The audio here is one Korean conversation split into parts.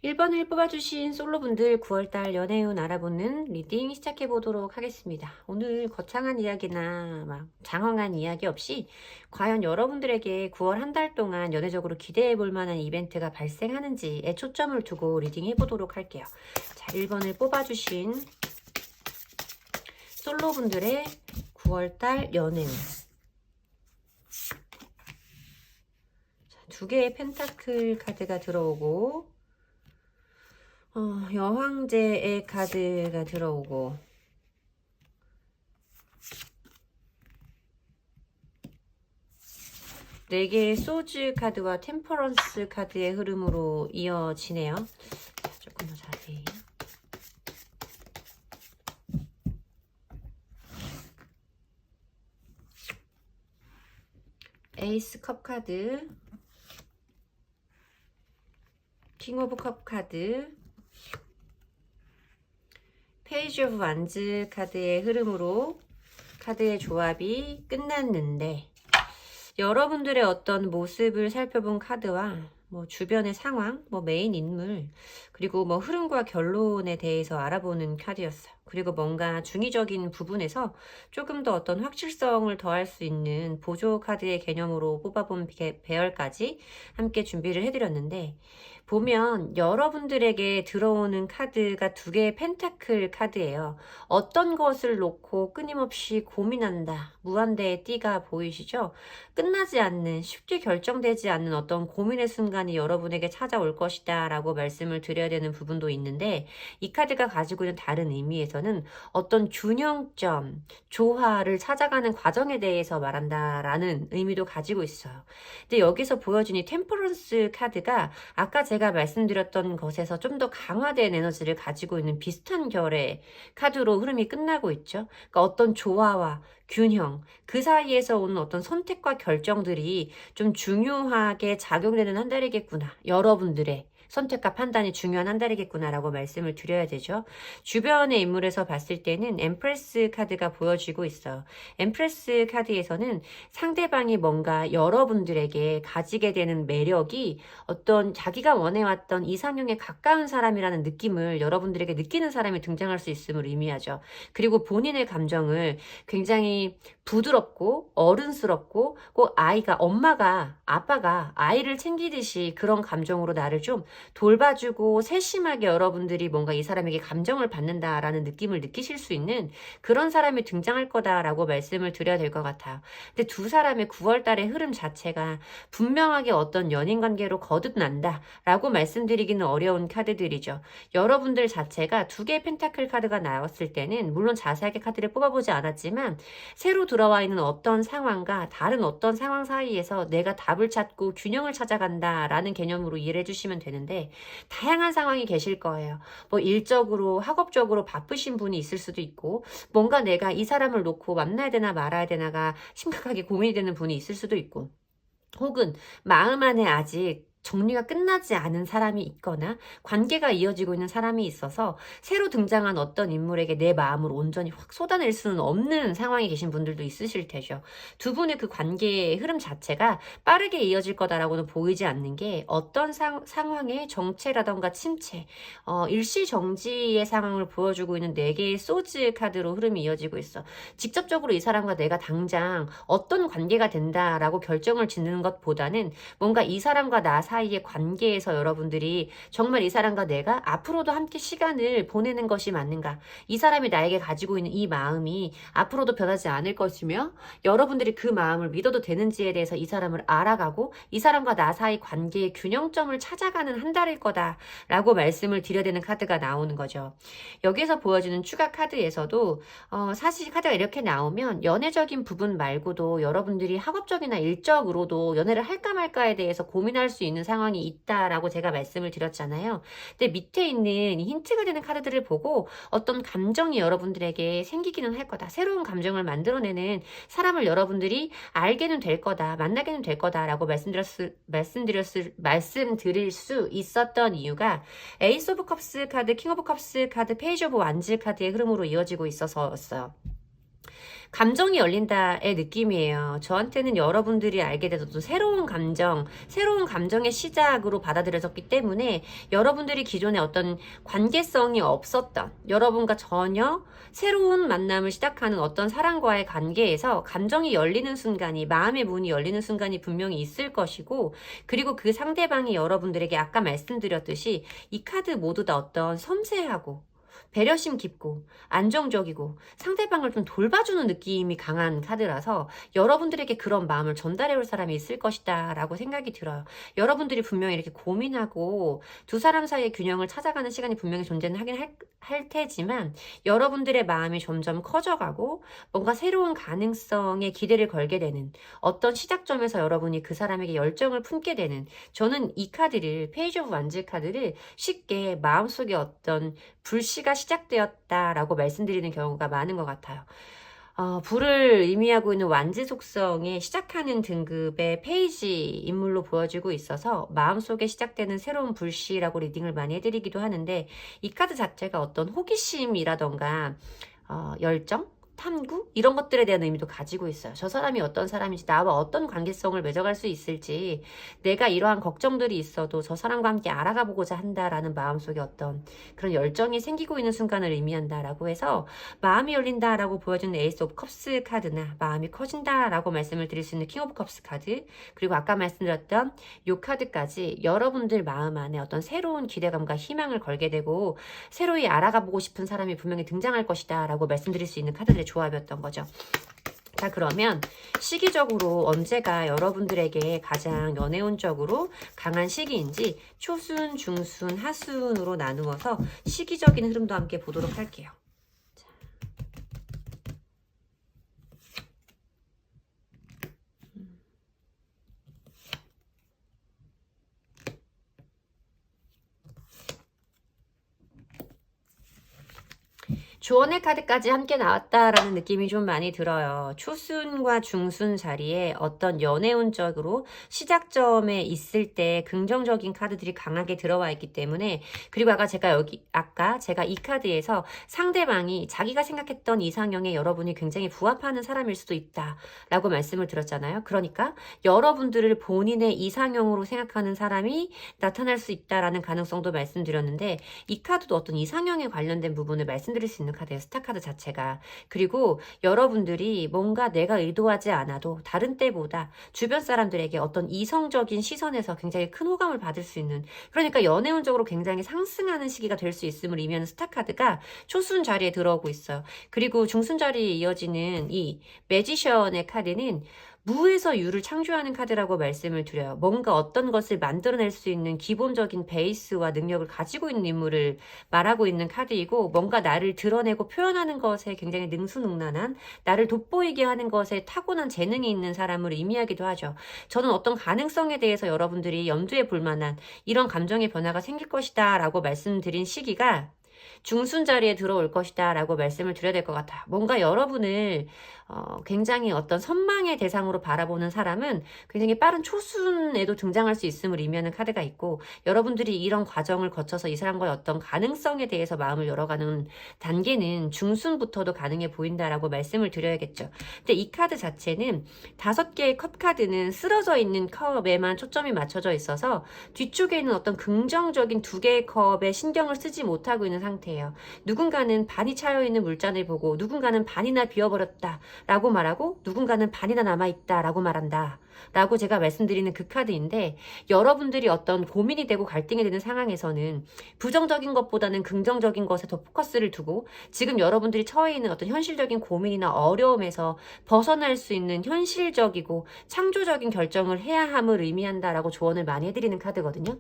1번을 뽑아주신 솔로분들 9월달 연애운 알아보는 리딩 시작해보도록 하겠습니다. 오늘 거창한 이야기나 막 장황한 이야기 없이 과연 여러분들에게 9월 한 달 동안 연애적으로 기대해볼 만한 이벤트가 발생하는지에 초점을 두고 리딩해보도록 할게요. 자, 1번을 뽑아주신 솔로분들의 9월달 연애운. 두 개의 펜타클 카드가 들어오고 여황제의 카드가 들어오고 네 개의 소즈 카드와 템퍼런스 카드의 흐름으로 이어지네요. 자, 조금 더 자세히. 에이스 컵 카드, 킹 오브 컵 카드, 페이지 오브 완즈 카드의 흐름으로 카드의 조합이 끝났는데, 여러분들의 어떤 모습을 살펴본 카드와 주변의 상황, 메인 인물, 그리고 흐름과 결론에 대해서 알아보는 카드였어요. 그리고 뭔가 중의적인 부분에서 조금 더 어떤 확실성을 더할 수 있는 보조 카드의 개념으로 뽑아본 배열까지 함께 준비를 해드렸는데, 보면 여러분들에게 들어오는 카드가 두 개의 펜타클 카드예요. 어떤 것을 놓고 끊임없이 고민한다. 무한대의 띠가 보이시죠? 끝나지 않는, 쉽게 결정되지 않는 어떤 고민의 순간이 여러분에게 찾아올 것이다 라고 말씀을 드려야 되는 부분도 있는데, 이 카드가 가지고 있는 다른 의미에서는 어떤 균형점, 조화를 찾아가는 과정에 대해서 말한다라는 의미도 가지고 있어요. 근데 여기서 보여준 이 템퍼런스 카드가 아까 제가 말씀드렸던 것에서 좀 더 강화된 에너지를 가지고 있는 비슷한 결의 카드로 흐름이 끝나고 있죠. 그러니까 어떤 조화와 균형, 그 사이에서 오는 어떤 선택과 결정들이 좀 중요하게 작용되는 한 달이겠구나. 여러분들의 선택과 판단이 중요한 한 달이겠구나라고 말씀을 드려야 되죠. 주변의 인물에서 봤을 때는 엠프레스 카드가 보여지고 있어요. 엠프레스 카드에서는 상대방이 뭔가 여러분들에게 가지게 되는 매력이 어떤 자기가 원해왔던 이상형에 가까운 사람이라는 느낌을 여러분들에게 느끼는 사람이 등장할 수 있음을 의미하죠. 그리고 본인의 감정을 굉장히 부드럽고 어른스럽고 꼭 엄마가 아빠가 아이를 챙기듯이 그런 감정으로 나를 좀 돌봐주고 세심하게 여러분들이 뭔가 이 사람에게 감정을 받는다라는 느낌을 느끼실 수 있는 그런 사람이 등장할 거다라고 말씀을 드려야 될 것 같아요. 근데 두 사람의 9월 달의 흐름 자체가 분명하게 어떤 연인 관계로 거듭난다라고 말씀드리기는 어려운 카드들이죠. 여러분들 자체가 두 개의 펜타클 카드가 나왔을 때는 물론 자세하게 카드를 뽑아보지 않았지만 새로 들어와 있는 어떤 상황과 다른 어떤 상황 사이에서 내가 답을 찾고 균형을 찾아간다라는 개념으로 이해를 해주시면 되는데, 다양한 상황이 계실 거예요. 일적으로 학업적으로 바쁘신 분이 있을 수도 있고, 뭔가 내가 이 사람을 놓고 만나야 되나 말아야 되나가 심각하게 고민이 되는 분이 있을 수도 있고, 혹은 마음 안에 아직 정리가 끝나지 않은 사람이 있거나 관계가 이어지고 있는 사람이 있어서 새로 등장한 어떤 인물에게 내 마음을 온전히 확 쏟아낼 수는 없는 상황에 계신 분들도 있으실 테죠. 두 분의 그 관계의 흐름 자체가 빠르게 이어질 거다라고는 보이지 않는 게, 어떤 상황의 정체라던가 침체, 일시정지의 상황을 보여주고 있는 네 개의 소즈 카드로 흐름이 이어지고 있어. 직접적으로 이 사람과 내가 당장 어떤 관계가 된다라고 결정을 짓는 것보다는 뭔가 이 사람과 나 사이의 관계에서 여러분들이 정말 이 사람과 내가 앞으로도 함께 시간을 보내는 것이 맞는가, 이 사람이 나에게 가지고 있는 이 마음이 앞으로도 변하지 않을 것이며 여러분들이 그 마음을 믿어도 되는지에 대해서 이 사람을 알아가고 이 사람과 나 사이 관계의 균형점을 찾아가는 한 달일 거다라고 말씀을 드려야 되는 카드가 나오는 거죠. 여기서 보여주는 추가 카드에서도 사실 카드가 이렇게 나오면 연애적인 부분 말고도 여러분들이 학업적이나 일적으로도 연애를 할까 말까에 대해서 고민할 수 있는 상황이 있다라고 제가 말씀을 드렸잖아요. 근데 밑에 있는 힌트가 되는 카드들을 보고 어떤 감정이 여러분들에게 생기기는 할 거다. 새로운 감정을 만들어내는 사람을 여러분들이 알게는 될 거다. 만나게는 될 거다라고 말씀드릴 수 있었던 이유가 에이스 오브 컵스 카드, 킹 오브 컵스 카드, 페이지 오브 완즈 카드의 흐름으로 이어지고 있어서였어요. 감정이 열린다의 느낌이에요. 저한테는 여러분들이 알게 돼서도 새로운 감정의 시작으로 받아들여졌기 때문에 여러분들이 기존에 어떤 관계성이 없었던 여러분과 전혀 새로운 만남을 시작하는 어떤 사람과의 관계에서 감정이 열리는 순간이, 마음의 문이 열리는 순간이 분명히 있을 것이고, 그리고 그 상대방이 여러분들에게 아까 말씀드렸듯이 이 카드 모두 다 어떤 섬세하고 배려심 깊고 안정적이고 상대방을 좀 돌봐주는 느낌이 강한 카드라서 여러분들에게 그런 마음을 전달해 올 사람이 있을 것이다 라고 생각이 들어요. 여러분들이 분명히 이렇게 고민하고 두 사람 사이의 균형을 찾아가는 시간이 분명히 존재는 하긴 할 테지만, 여러분들의 마음이 점점 커져가고 뭔가 새로운 가능성에 기대를 걸게 되는 어떤 시작점에서 여러분이 그 사람에게 열정을 품게 되는, 저는 이 카드를, 페이지 오브 완즈 카드를 쉽게 마음속에 어떤 불씨가 시작되었다라고 말씀드리는 경우가 많은 것 같아요. 불을 의미하고 있는 완즈 속성의 시작하는 등급의 페이지 인물로 보여지고 있어서 마음속에 시작되는 새로운 불씨라고 리딩을 많이 해드리기도 하는데, 이 카드 자체가 어떤 호기심이라던가 열정? 탐구? 이런 것들에 대한 의미도 가지고 있어요. 저 사람이 어떤 사람인지, 나와 어떤 관계성을 맺어갈 수 있을지, 내가 이러한 걱정들이 있어도 저 사람과 함께 알아가 보고자 한다라는 마음속에 어떤 그런 열정이 생기고 있는 순간을 의미한다라고 해서, 마음이 열린다라고 보여주는 에이스 오브 컵스 카드나 마음이 커진다라고 말씀을 드릴 수 있는 킹 오브 컵스 카드, 그리고 아까 말씀드렸던 요 카드까지 여러분들 마음 안에 어떤 새로운 기대감과 희망을 걸게 되고 새로이 알아가 보고 싶은 사람이 분명히 등장할 것이다 라고 말씀드릴 수 있는 카드들의 조합이었던 거죠. 자, 그러면 시기적으로 언제가 여러분들에게 가장 연애운적으로 강한 시기인지 초순, 중순, 하순으로 나누어서 시기적인 흐름도 함께 보도록 할게요. 조언의 카드까지 함께 나왔다라는 느낌이 좀 많이 들어요. 초순과 중순 자리에 어떤 연애운적으로 시작점에 있을 때 긍정적인 카드들이 강하게 들어와 있기 때문에, 그리고 아까 제가 이 카드에서 상대방이 자기가 생각했던 이상형에 여러분이 굉장히 부합하는 사람일 수도 있다라고 말씀을 드렸잖아요. 그러니까 여러분들을 본인의 이상형으로 생각하는 사람이 나타날 수 있다라는 가능성도 말씀드렸는데, 이 카드도 어떤 이상형에 관련된 부분을 말씀드릴 수 있는 카드예요. 스타카드 자체가. 그리고 여러분들이 뭔가 내가 의도하지 않아도 다른 때보다 주변 사람들에게 어떤 이성적인 시선에서 굉장히 큰 호감을 받을 수 있는, 그러니까 연애운적으로 굉장히 상승하는 시기가 될 수 있음을 의미하는 스타카드가 초순 자리에 들어오고 있어요. 그리고 중순 자리에 이어지는 이 매지션의 카드는 무에서 유를 창조하는 카드라고 말씀을 드려요. 뭔가 어떤 것을 만들어낼 수 있는 기본적인 베이스와 능력을 가지고 있는 인물을 말하고 있는 카드이고, 뭔가 나를 드러내고 표현하는 것에 굉장히 능수능란한, 나를 돋보이게 하는 것에 타고난 재능이 있는 사람을 의미하기도 하죠. 저는 어떤 가능성에 대해서 여러분들이 염두에 볼 만한 이런 감정의 변화가 생길 것이다 라고 말씀드린 시기가 중순 자리에 들어올 것이다 라고 말씀을 드려야 될 것 같아요. 뭔가 여러분을 굉장히 어떤 선망의 대상으로 바라보는 사람은 굉장히 빠른 초순에도 등장할 수 있음을 의미하는 카드가 있고, 여러분들이 이런 과정을 거쳐서 이 사람과의 어떤 가능성에 대해서 마음을 열어가는 단계는 중순부터도 가능해 보인다라고 말씀을 드려야겠죠. 근데 이 카드 자체는 5개의 컵 카드는 쓰러져 있는 컵에만 초점이 맞춰져 있어서 뒤쪽에 있는 어떤 긍정적인 2개의 컵에 신경을 쓰지 못하고 있는 상태예요. 누군가는 반이 차여있는 물잔을 보고 누군가는 반이나 비워버렸다 라고 말하고, 누군가는 반이나 남아있다 라고 말한다 라고 제가 말씀드리는 그 카드인데, 여러분들이 어떤 고민이 되고 갈등이 되는 상황에서는 부정적인 것보다는 긍정적인 것에 더 포커스를 두고, 지금 여러분들이 처해 있는 어떤 현실적인 고민이나 어려움에서 벗어날 수 있는 현실적이고 창조적인 결정을 해야 함을 의미한다라고 조언을 많이 해드리는 카드거든요.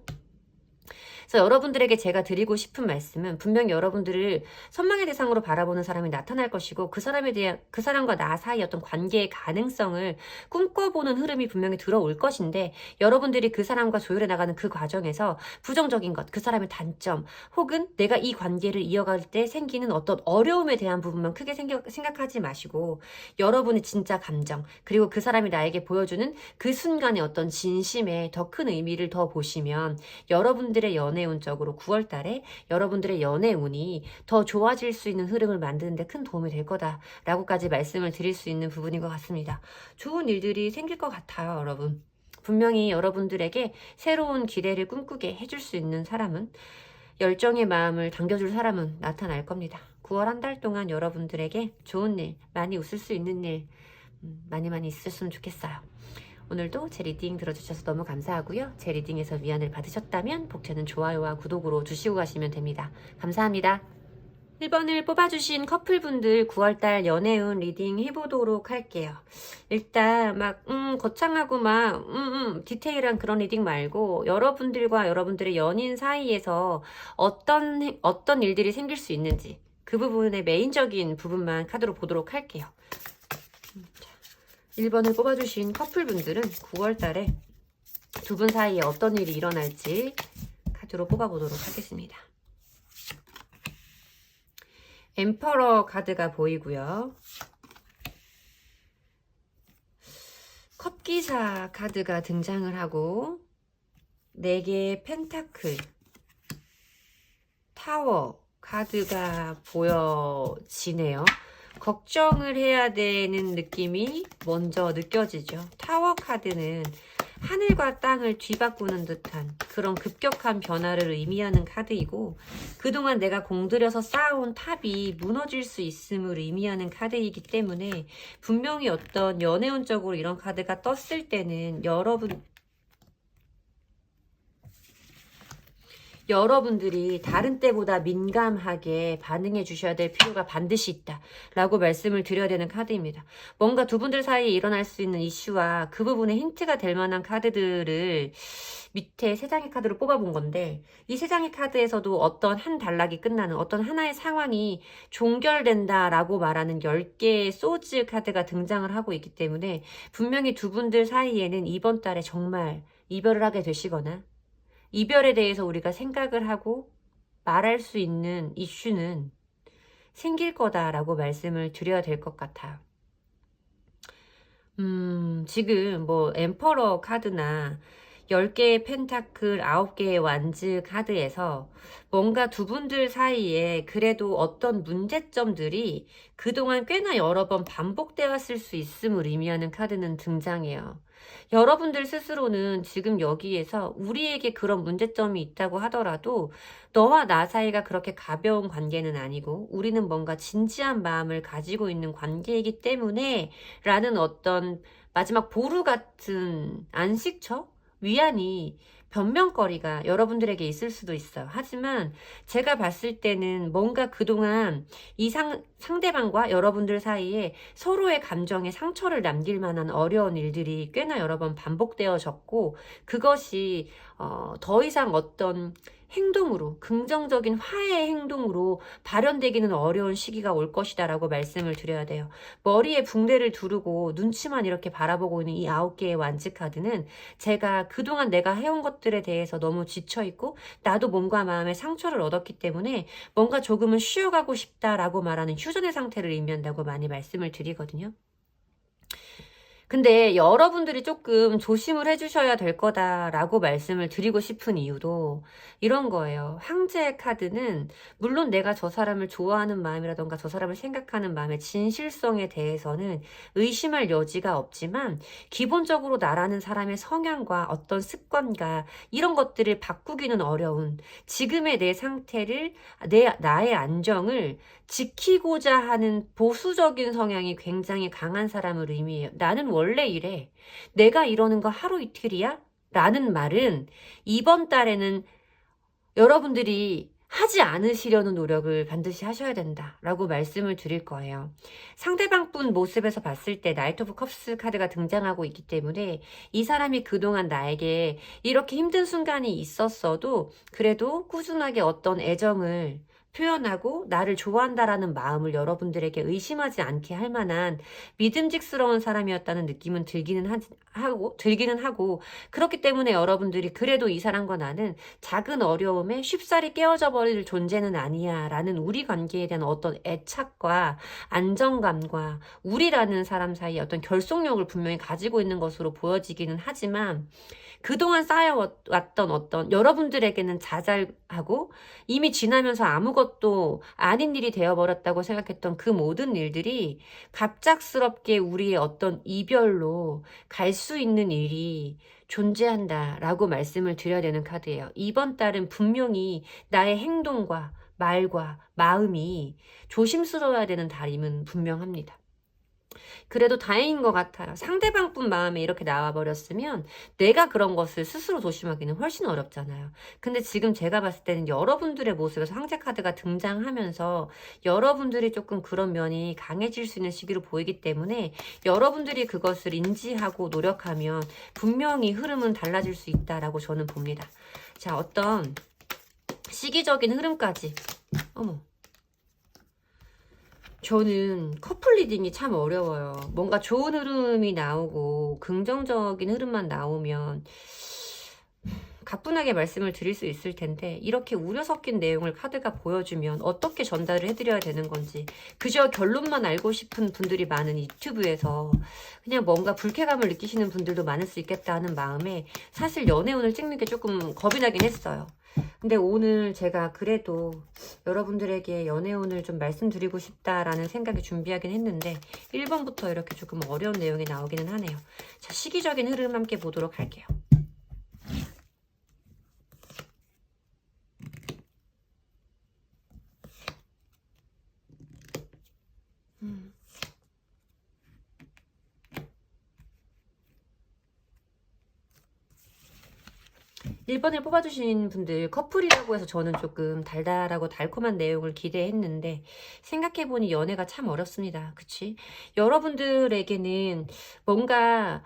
그래서 여러분들에게 제가 드리고 싶은 말씀은, 분명히 여러분들을 선망의 대상으로 바라보는 사람이 나타날 것이고, 그 사람과 나 사이 어떤 관계의 가능성을 꿈꿔보는 흐름이 분명히 들어올 것인데, 여러분들이 그 사람과 조율해 나가는 그 과정에서 부정적인 것, 그 사람의 단점, 혹은 내가 이 관계를 이어갈 때 생기는 어떤 어려움에 대한 부분만 크게 생각하지 마시고, 여러분의 진짜 감정, 그리고 그 사람이 나에게 보여주는 그 순간의 어떤 진심에 더 큰 의미를 더 보시면, 여러분들의 연애 연애운적으로 9월달에 여러분들의 연애운이 더 좋아질 수 있는 흐름을 만드는 데 큰 도움이 될 거다라고까지 말씀을 드릴 수 있는 부분인 것 같습니다. 좋은 일들이 생길 것 같아요, 여러분. 분명히 여러분들에게 새로운 기대를 꿈꾸게 해줄 수 있는 사람은, 열정의 마음을 당겨줄 사람은 나타날 겁니다. 9월 한 달 동안 여러분들에게 좋은 일, 많이 웃을 수 있는 일 많이 있었으면 좋겠어요. 오늘도 제 리딩 들어주셔서 너무 감사하고요. 제 리딩에서 위안을 받으셨다면 복채는 좋아요와 구독으로 두시고 가시면 됩니다. 감사합니다. 1번을 뽑아주신 커플분들 9월달 연애운 리딩 해보도록 할게요. 일단 막 거창하고 막 디테일한 그런 리딩 말고 여러분들과 여러분들의 연인 사이에서 어떤 일들이 생길 수 있는지 그 부분의 메인적인 부분만 카드로 보도록 할게요. 1번을 뽑아주신 커플분들은 9월달에 두 분 사이에 어떤 일이 일어날지 카드로 뽑아보도록 하겠습니다. 엠퍼러 카드가 보이고요. 컵기사 카드가 등장을 하고 4개의 펜타클, 타워 카드가 보여지네요. 걱정을 해야 되는 느낌이 먼저 느껴지죠. 타워 카드는 하늘과 땅을 뒤바꾸는 듯한 그런 급격한 변화를 의미하는 카드이고, 그동안 내가 공들여서 쌓아온 탑이 무너질 수 있음을 의미하는 카드이기 때문에 분명히 어떤 연애운적으로 이런 카드가 떴을 때는 여러분들이 다른 때보다 민감하게 반응해 주셔야 될 필요가 반드시 있다 라고 말씀을 드려야 되는 카드입니다. 뭔가 두 분들 사이에 일어날 수 있는 이슈와 그 부분에 힌트가 될 만한 카드들을 밑에 3장의 카드로 뽑아본 건데, 이 3장의 카드에서도 어떤 한 단락이 끝나는 어떤 하나의 상황이 종결된다 라고 말하는 10개의 소즈 카드가 등장을 하고 있기 때문에 분명히 두 분들 사이에는 이번 달에 정말 이별을 하게 되시거나 이별에 대해서 우리가 생각을 하고 말할 수 있는 이슈는 생길 거다라고 말씀을 드려야 될 것 같아요. 지금 뭐 엠퍼러 카드나 10개의 펜타클, 9개의 완즈 카드에서 뭔가 두 분들 사이에 그래도 어떤 문제점들이 그동안 꽤나 여러 번 반복되었을 수 있음을 의미하는 카드는 등장해요. 여러분들 스스로는 지금 여기에서 우리에게 그런 문제점이 있다고 하더라도 너와 나 사이가 그렇게 가벼운 관계는 아니고 우리는 뭔가 진지한 마음을 가지고 있는 관계이기 때문에 라는 어떤 마지막 보루 같은 안식처? 위안이, 변명거리가 여러분들에게 있을 수도 있어요. 하지만 제가 봤을 때는 뭔가 그동안 이 상대방과 여러분들 사이에 서로의 감정에 상처를 남길 만한 어려운 일들이 꽤나 여러 번 반복되어졌고, 그것이 더 이상 어떤 행동으로, 긍정적인 화해의 행동으로 발현되기는 어려운 시기가 올 것이다 라고 말씀을 드려야 돼요. 머리에 붕대를 두르고 눈치만 이렇게 바라보고 있는 이 9개의 완즈 카드는 제가 그동안 내가 해온 것들에 대해서 너무 지쳐있고 나도 몸과 마음에 상처를 얻었기 때문에 뭔가 조금은 쉬어가고 싶다라고 말하는 휴전의 상태를 의미한다고 많이 말씀을 드리거든요. 근데 여러분들이 조금 조심을 해주셔야 될 거다라고 말씀을 드리고 싶은 이유도 이런 거예요. 황제의 카드는 물론 내가 저 사람을 좋아하는 마음이라던가 저 사람을 생각하는 마음의 진실성에 대해서는 의심할 여지가 없지만, 기본적으로 나라는 사람의 성향과 어떤 습관과 이런 것들을 바꾸기는 어려운 지금의 내 상태를, 나의 안정을 지키고자 하는 보수적인 성향이 굉장히 강한 사람을 의미해요. 나는 원래 이래. 내가 이러는 거 하루 이틀이야? 라는 말은 이번 달에는 여러분들이 하지 않으시려는 노력을 반드시 하셔야 된다 라고 말씀을 드릴 거예요. 상대방 분 모습에서 봤을 때 나이트 오브 컵스 카드가 등장하고 있기 때문에 이 사람이 그동안 나에게 이렇게 힘든 순간이 있었어도 그래도 꾸준하게 어떤 애정을 표현하고 나를 좋아한다라는 마음을 여러분들에게 의심하지 않게 할 만한 믿음직스러운 사람이었다는 느낌은 들기는 하고, 그렇기 때문에 여러분들이 그래도 이 사람과 나는 작은 어려움에 쉽사리 깨어져 버릴 존재는 아니야 라는 우리 관계에 대한 어떤 애착과 안정감과 우리라는 사람 사이에 어떤 결속력을 분명히 가지고 있는 것으로 보여지기는 하지만, 그동안 쌓여왔던 어떤 여러분들에게는 자잘하고 이미 지나면서 아무것도 아닌 일이 되어버렸다고 생각했던 그 모든 일들이 갑작스럽게 우리의 어떤 이별로 갈 수 있는 일이 존재한다라고 말씀을 드려야 되는 카드예요. 이번 달은 분명히 나의 행동과 말과 마음이 조심스러워야 되는 달임은 분명합니다. 그래도 다행인 것 같아요. 상대방뿐 마음에 이렇게 나와버렸으면 내가 그런 것을 스스로 조심하기는 훨씬 어렵잖아요. 근데 지금 제가 봤을 때는 여러분들의 모습에서 황제 카드가 등장하면서 여러분들이 조금 그런 면이 강해질 수 있는 시기로 보이기 때문에 여러분들이 그것을 인지하고 노력하면 분명히 흐름은 달라질 수 있다라고 저는 봅니다. 자, 어떤 시기적인 흐름까지. 어머. 저는 커플 리딩이 참 어려워요. 뭔가 좋은 흐름이 나오고 긍정적인 흐름만 나오면 가뿐하게 말씀을 드릴 수 있을 텐데 이렇게 우려 섞인 내용을 카드가 보여주면 어떻게 전달을 해드려야 되는 건지 그저 결론만 알고 싶은 분들이 많은 유튜브에서 그냥 뭔가 불쾌감을 느끼시는 분들도 많을 수 있겠다 하는 마음에 사실 연애운을 찍는 게 조금 겁이 나긴 했어요. 근데 오늘 제가 그래도 여러분들에게 연애운을 좀 말씀드리고 싶다라는 생각이 준비하긴 했는데 1번부터 이렇게 조금 어려운 내용이 나오기는 하네요. 자, 시기적인 흐름 함께 보도록 할게요. 음. 1번을 뽑아주신 분들 커플이라고 해서 저는 조금 달달하고 달콤한 내용을 기대했는데 생각해보니 연애가 참 어렵습니다. 그치? 여러분들에게는 뭔가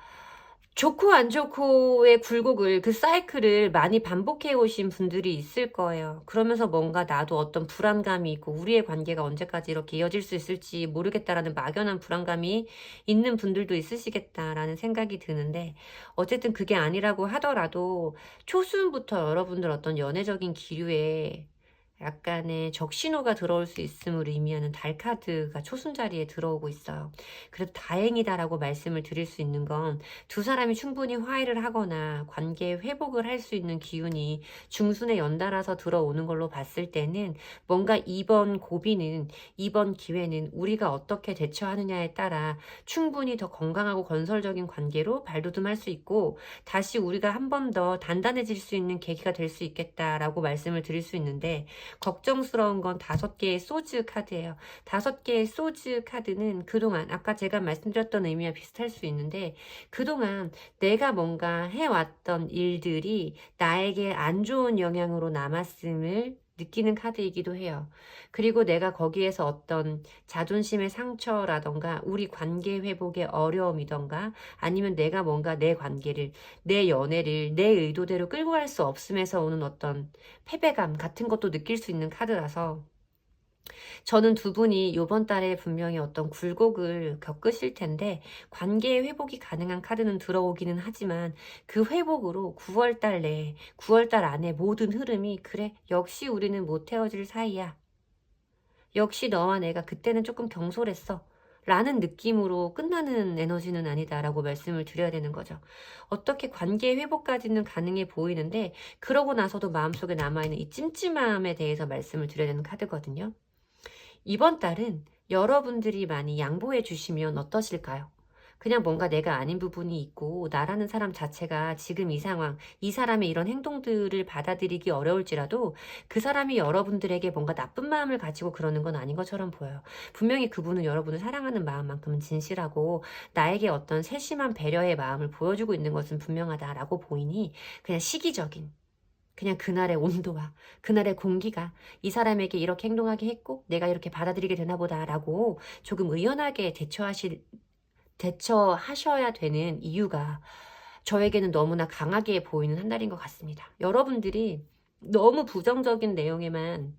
좋고 안 좋고의 굴곡을 그 사이클을 많이 반복해 오신 분들이 있을 거예요. 그러면서 뭔가 나도 어떤 불안감이 있고 우리의 관계가 언제까지 이렇게 이어질 수 있을지 모르겠다라는 막연한 불안감이 있는 분들도 있으시겠다라는 생각이 드는데 어쨌든 그게 아니라고 하더라도 초순부터 여러분들 어떤 연애적인 기류에 약간의 적신호가 들어올 수 있음을 의미하는 달 카드가 초순 자리에 들어오고 있어요. 그래도 다행이다라고 말씀을 드릴 수 있는 건 두 사람이 충분히 화해를 하거나 관계 회복을 할 수 있는 기운이 중순에 연달아서 들어오는 걸로 봤을 때는 뭔가 이번 고비는 이번 기회는 우리가 어떻게 대처하느냐에 따라 충분히 더 건강하고 건설적인 관계로 발돋움할 수 있고 다시 우리가 한 번 더 단단해질 수 있는 계기가 될 수 있겠다라고 말씀을 드릴 수 있는데 걱정스러운 건 5개의 소즈 카드예요. 5개의 소즈 카드는 그동안 아까 제가 말씀드렸던 의미와 비슷할 수 있는데 그동안 내가 뭔가 해왔던 일들이 나에게 안 좋은 영향으로 남았음을 느끼는 카드이기도 해요. 그리고 내가 거기에서 어떤 자존심의 상처라던가 우리 관계 회복의 어려움이던가 아니면 내가 뭔가 내 관계를 내 연애를 내 의도대로 끌고 갈 수 없음에서 오는 어떤 패배감 같은 것도 느낄 수 있는 카드라서 저는 두 분이 이번 달에 분명히 어떤 굴곡을 겪으실 텐데 관계의 회복이 가능한 카드는 들어오기는 하지만 그 회복으로 9월달 내에 9월달 안에 모든 흐름이 그래 역시 우리는 못 헤어질 사이야. 역시 너와 내가 그때는 조금 경솔했어. 라는 느낌으로 끝나는 에너지는 아니다라고 말씀을 드려야 되는 거죠. 어떻게 관계 회복까지는 가능해 보이는데 그러고 나서도 마음속에 남아있는 이 찜찜함에 대해서 말씀을 드려야 되는 카드거든요. 이번 달은 여러분들이 많이 양보해 주시면 어떠실까요? 그냥 뭔가 내가 아닌 부분이 있고 나라는 사람 자체가 지금 이 상황, 이 사람의 이런 행동들을 받아들이기 어려울지라도 그 사람이 여러분들에게 뭔가 나쁜 마음을 가지고 그러는 건 아닌 것처럼 보여요. 분명히 그분은 여러분을 사랑하는 마음만큼은 진실하고 나에게 어떤 세심한 배려의 마음을 보여주고 있는 것은 분명하다라고 보이니 그냥 시기적인 그냥 그날의 온도와 그날의 공기가 이 사람에게 이렇게 행동하게 했고 내가 이렇게 받아들이게 되나 보다라고 조금 의연하게 대처하셔야 되는 이유가 저에게는 너무나 강하게 보이는 한 달인 것 같습니다. 여러분들이 너무 부정적인 내용에만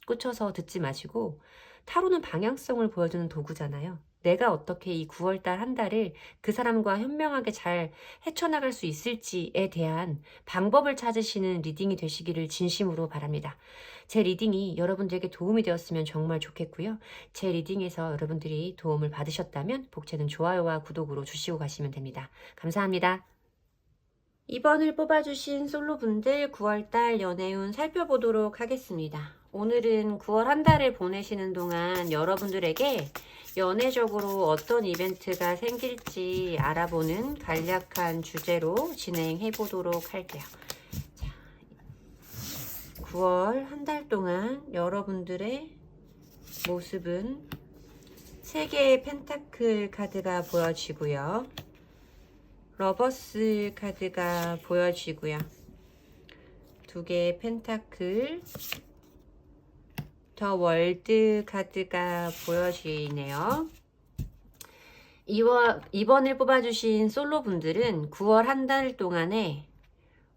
꽂혀서 듣지 마시고 타로는 방향성을 보여주는 도구잖아요. 내가 어떻게 이 9월달 한 달을 그 사람과 현명하게 잘 헤쳐나갈 수 있을지에 대한 방법을 찾으시는 리딩이 되시기를 진심으로 바랍니다. 제 리딩이 여러분들에게 도움이 되었으면 정말 좋겠고요. 제 리딩에서 여러분들이 도움을 받으셨다면 복채는 좋아요와 구독으로 주시고 가시면 됩니다. 감사합니다. 2번을 뽑아주신 솔로분들 9월달 연애운 살펴보도록 하겠습니다. 오늘은 9월 한 달을 보내시는 동안 여러분들에게 연애적으로 어떤 이벤트가 생길지 알아보는 간략한 주제로 진행해 보도록 할게요. 자, 9월 한 달 동안 여러분들의 모습은 3개의 펜타클 카드가 보여지고요. 러버스 카드가 보여지고요. 2개의 펜타클, 더 월드 카드가 보여지네요. 2번을 뽑아주신 솔로분들은 9월 한 달 동안에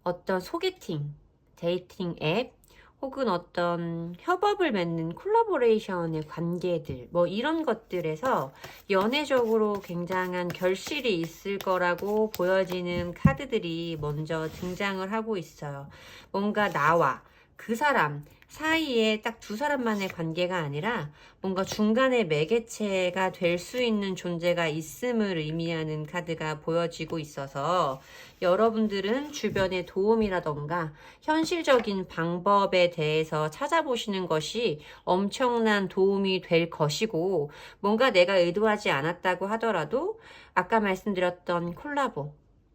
어떤 소개팅, 데이팅 앱, 혹은 어떤 협업을 맺는 콜라보레이션의 관계들, 뭐 이런 것들에서 연애적으로 굉장한 결실이 있을 거라고 보여지는 카드들이 먼저 등장을 하고 있어요. 뭔가 나와 그 사람 사이에 딱 두 사람만의 관계가 아니라 뭔가 중간에 매개체가 될 수 있는 존재가 있음을 의미하는 카드가 보여지고 있어서 여러분들은 주변의 도움이라던가 현실적인 방법에 대해서 찾아보시는 것이 엄청난 도움이 될 것이고, 뭔가 내가 의도하지 않았다고 하더라도 아까 말씀드렸던 콜라보,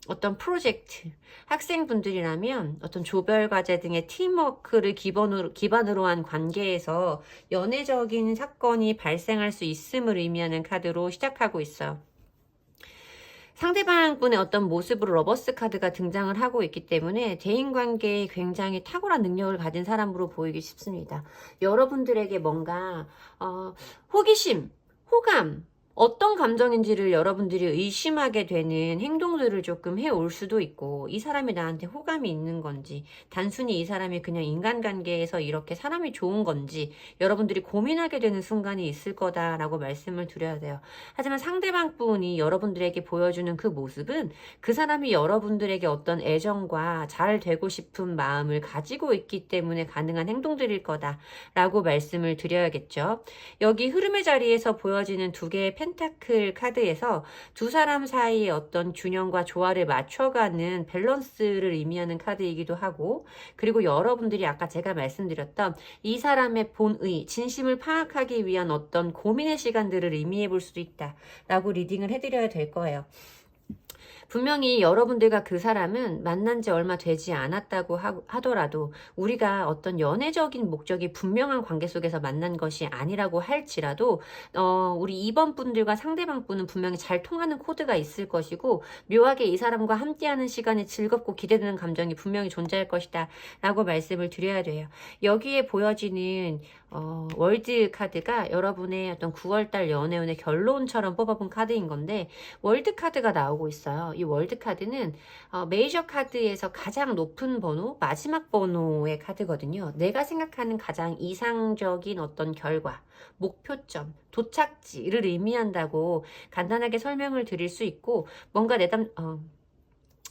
어떤 프로젝트, 학생분들이라면 어떤 조별과제 등의 팀워크를 기반으로 한 관계에서 연애적인 사건이 발생할 수 있음을 의미하는 카드로 시작하고 있어요. 상대방분의 어떤 모습으로 러버스 카드가 등장을 하고 있기 때문에 대인관계에 굉장히 탁월한 능력을 가진 사람으로 보이기 쉽습니다. 여러분들에게 뭔가 호기심, 호감, 어떤 감정인지를 여러분들이 의심하게 되는 행동들을 조금 해올 수도 있고, 이 사람이 나한테 호감이 있는 건지, 단순히 이 사람이 그냥 인간관계에서 이렇게 사람이 좋은 건지 여러분들이 고민하게 되는 순간이 있을 거다라고 말씀을 드려야 돼요. 하지만 상대방 분이 여러분들에게 보여주는 그 모습은 그 사람이 여러분들에게 어떤 애정과 잘 되고 싶은 마음을 가지고 있기 때문에 가능한 행동들일 거다라고 말씀을 드려야겠죠. 여기 흐름의 자리에서 보여지는 2개의 펜타클 카드에서 두 사람 사이의 어떤 균형과 조화를 맞춰가는 밸런스를 의미하는 카드이기도 하고, 그리고 여러분들이 아까 제가 말씀드렸던 이 사람의 본의, 진심을 파악하기 위한 어떤 고민의 시간들을 의미해 볼 수도 있다라고 리딩을 해드려야 될 거예요. 분명히 여러분들과 그 사람은 만난 지 얼마 되지 않았다고 하더라도 우리가 어떤 연애적인 목적이 분명한 관계 속에서 만난 것이 아니라고 할지라도 우리 2번 분들과 상대방 분은 분명히 잘 통하는 코드가 있을 것이고, 묘하게 이 사람과 함께하는 시간이 즐겁고 기대되는 감정이 분명히 존재할 것이다 라고 말씀을 드려야 돼요. 여기에 보여지는 월드 카드가 여러분의 어떤 9월달 연애운의 결론처럼 뽑아본 카드인 건데, 월드 카드가 나오고 있어요. 이 월드 카드는 메이저 카드에서 가장 높은 번호, 마지막 번호의 카드거든요. 내가 생각하는 가장 이상적인 어떤 결과, 목표점, 도착지를 의미한다고 간단하게 설명을 드릴 수 있고, 뭔가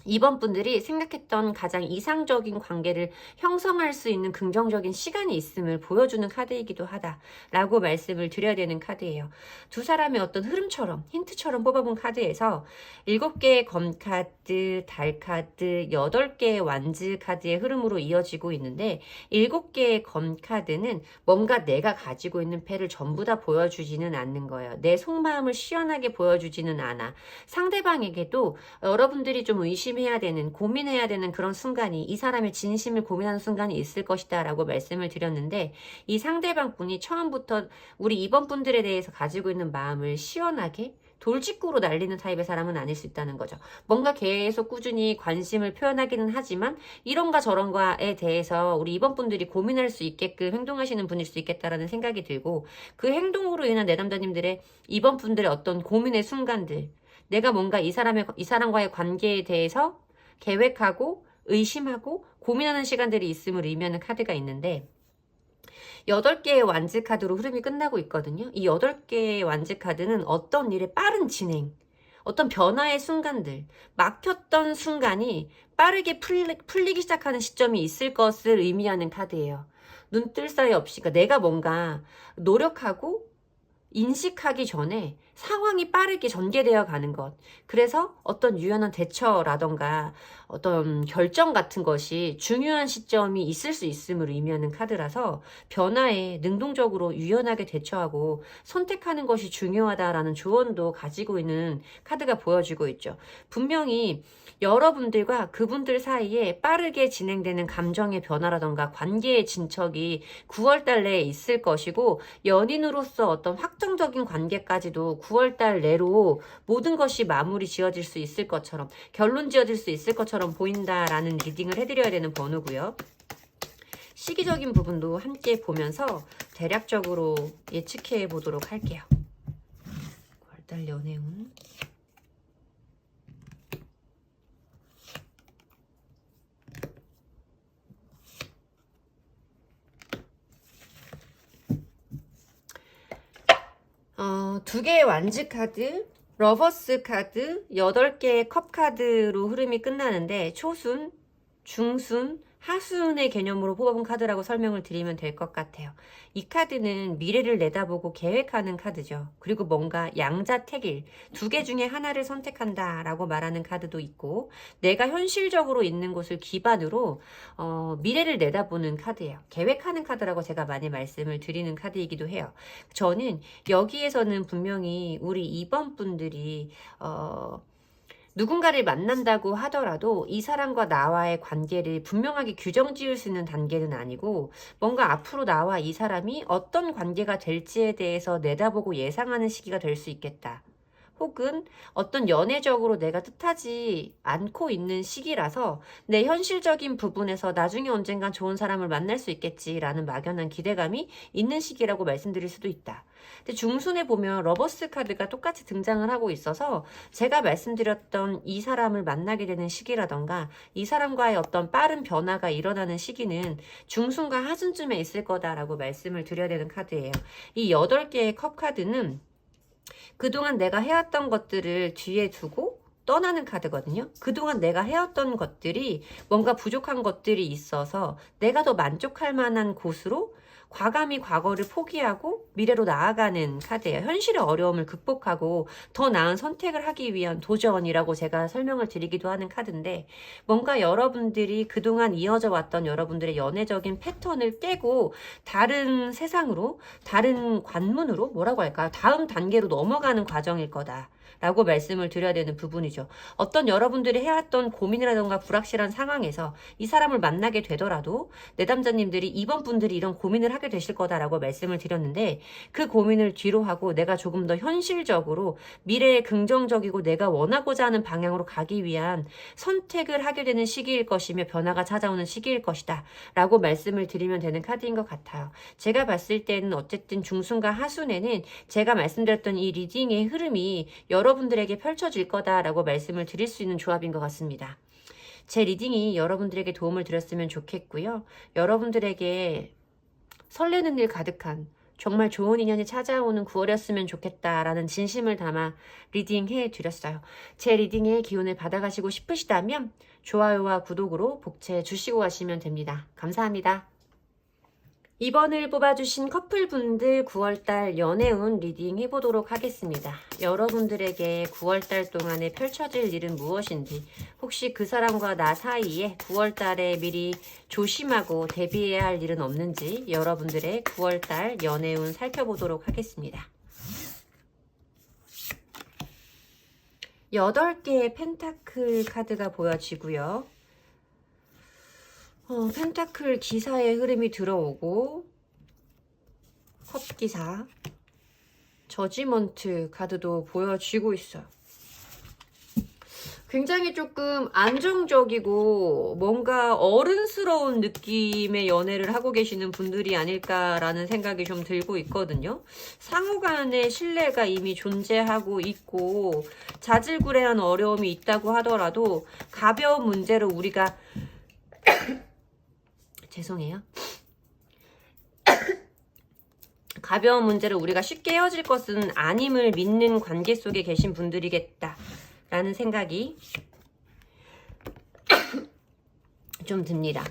2번 분들이 생각했던 가장 이상적인 관계를 형성할 수 있는 긍정적인 시간이 있음을 보여주는 카드이기도 하다라고 말씀을 드려야 되는 카드예요. 두 사람의 어떤 흐름처럼, 힌트처럼 뽑아본 카드에서 7개의 검카드, 달카드, 8개의 완즈 카드의 흐름으로 이어지고 있는데, 7개의 검카드는 뭔가 내가 가지고 있는 패를 전부 다 보여주지는 않는 거예요. 내 속마음을 시원하게 보여주지는 않아. 상대방에게도 여러분들이 좀 의심해야 되는, 고민해야 되는 그런 순간이, 이 사람의 진심을 고민하는 순간이 있을 것이다 라고 말씀을 드렸는데, 이 상대방 분이 처음부터 우리 2번 분들에 대해서 가지고 있는 마음을 시원하게 돌직구로 날리는 타입의 사람은 아닐 수 있다는 거죠. 뭔가 계속 꾸준히 관심을 표현하기는 하지만 이런가 저런가에 대해서 우리 2번 분들이 고민할 수 있게끔 행동하시는 분일 수 있겠다라는 생각이 들고, 그 행동으로 인한 내담자님들의 2번 분들의 어떤 고민의 순간들, 내가 뭔가 이 사람과의 관계에 대해서 계획하고 의심하고 고민하는 시간들이 있음을 의미하는 카드가 있는데, 8개의 완즈 카드로 흐름이 끝나고 있거든요. 이 8개의 완즈 카드는 어떤 일의 빠른 진행, 어떤 변화의 순간들, 막혔던 순간이 빠르게 풀리기 시작하는 시점이 있을 것을 의미하는 카드예요. 눈뜰 사이 없이, 그러니까 내가 뭔가 노력하고 인식하기 전에 상황이 빠르게 전개되어 가는 것. 그래서 어떤 유연한 대처라던가 어떤 결정 같은 것이 중요한 시점이 있을 수 있음을 의미하는 카드라서 변화에 능동적으로 유연하게 대처하고 선택하는 것이 중요하다라는 조언도 가지고 있는 카드가 보여지고 있죠. 분명히 여러분들과 그분들 사이에 빠르게 진행되는 감정의 변화라던가 관계의 진척이 9월달 내에 있을 것이고 연인으로서 어떤 확정적인 관계까지도 9월달 내로 모든 것이 마무리 지어질 수 있을 것처럼 결론 지어질 수 있을 것처럼 보인다라는 리딩을 해드려야 되는 번호고요. 시기적인 부분도 함께 보면서 대략적으로 예측해 보도록 할게요. 9월달 연애운 두 개의 완즈 카드, 러버스 카드, 8개의 컵 카드로 흐름이 끝나는데 초순, 중순, 하순의 개념으로 뽑아본 카드라고 설명을 드리면 될 것 같아요. 이 카드는 미래를 내다보고 계획하는 카드죠. 그리고 뭔가 양자택일, 2개 중에 하나를 선택한다 라고 말하는 카드도 있고 내가 현실적으로 있는 곳을 기반으로 미래를 내다보는 카드예요. 계획하는 카드라고 제가 많이 말씀을 드리는 카드이기도 해요. 저는 여기에서는 분명히 우리 2번 분들이 누군가를 만난다고 하더라도 이 사람과 나와의 관계를 분명하게 규정 지을 수 있는 단계는 아니고 뭔가 앞으로 나와 이 사람이 어떤 관계가 될지에 대해서 내다보고 예상하는 시기가 될 수 있겠다. 혹은 어떤 연애적으로 내가 뜻하지 않고 있는 시기라서 내 현실적인 부분에서 나중에 언젠간 좋은 사람을 만날 수 있겠지라는 막연한 기대감이 있는 시기라고 말씀드릴 수도 있다. 근데 중순에 보면 러버스 카드가 똑같이 등장을 하고 있어서 제가 말씀드렸던 이 사람을 만나게 되는 시기라던가 이 사람과의 어떤 빠른 변화가 일어나는 시기는 중순과 하순쯤에 있을 거다라고 말씀을 드려야 되는 카드예요. 이 8개의 컵 카드는 그동안 내가 해왔던 것들을 뒤에 두고 떠나는 카드거든요. 그동안 내가 해왔던 것들이 뭔가 부족한 것들이 있어서 내가 더 만족할 만한 곳으로 과감히 과거를 포기하고 미래로 나아가는 카드예요. 현실의 어려움을 극복하고 더 나은 선택을 하기 위한 도전이라고 제가 설명을 드리기도 하는 카드인데 뭔가 여러분들이 그동안 이어져 왔던 여러분들의 연애적인 패턴을 깨고 다른 세상으로 다른 관문으로 뭐라고 할까요? 다음 단계로 넘어가는 과정일 거다. 라고 말씀을 드려야 되는 부분이죠. 어떤 여러분들이 해왔던 고민이라던가 불확실한 상황에서 이 사람을 만나게 되더라도 내담자님들이 이번 분들이 이런 고민을 하게 되실 거다라고 말씀을 드렸는데 그 고민을 뒤로 하고 내가 조금 더 현실적으로 미래에 긍정적이고 내가 원하고자 하는 방향으로 가기 위한 선택을 하게 되는 시기일 것이며 변화가 찾아오는 시기일 것이다 라고 말씀을 드리면 되는 카드인 것 같아요. 제가 봤을 때는 어쨌든 중순과 하순에는 제가 말씀드렸던 이 리딩의 흐름이 여러분들에게 펼쳐질 거다라고 말씀을 드릴 수 있는 조합인 것 같습니다. 제 리딩이 여러분들에게 도움을 드렸으면 좋겠고요. 여러분들에게 설레는 일 가득한 정말 좋은 인연이 찾아오는 9월이었으면 좋겠다라는 진심을 담아 리딩해 드렸어요. 제 리딩의 기운을 받아가시고 싶으시다면 좋아요와 구독으로 복채 주시고 가시면 됩니다. 감사합니다. 이번을 뽑아주신 커플분들 9월달 연애운 리딩 해보도록 하겠습니다. 여러분들에게 9월달 동안에 펼쳐질 일은 무엇인지 혹시 그 사람과 나 사이에 9월달에 미리 조심하고 대비해야 할 일은 없는지 여러분들의 9월달 연애운 살펴보도록 하겠습니다. 8개의 펜타클 카드가 보여지고요. 펜타클 기사의 흐름이 들어오고 컵 기사, 저지먼트 카드도 보여지고 있어요. 굉장히 조금 안정적이고 뭔가 어른스러운 느낌의 연애를 하고 계시는 분들이 아닐까라는 생각이 좀 들고 있거든요. 상호 간의 신뢰가 이미 존재하고 있고 자질구레한 어려움이 있다고 하더라도 가벼운 문제로 우리가 죄송해요. 가벼운 문제를 우리가 쉽게 헤어질 것은 아님을 믿는 관계 속에 계신 분들이겠다라는 생각이 좀 듭니다.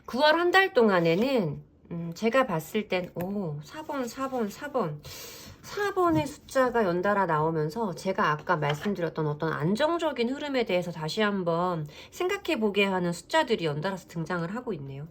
9월 한 달 동안에는 제가 봤을 땐, 4번의 숫자가 연달아 나오면서 제가 아까 말씀드렸던 어떤 안정적인 흐름에 대해서 다시 한번 생각해 보게 하는 숫자들이 연달아서 등장을 하고 있네요.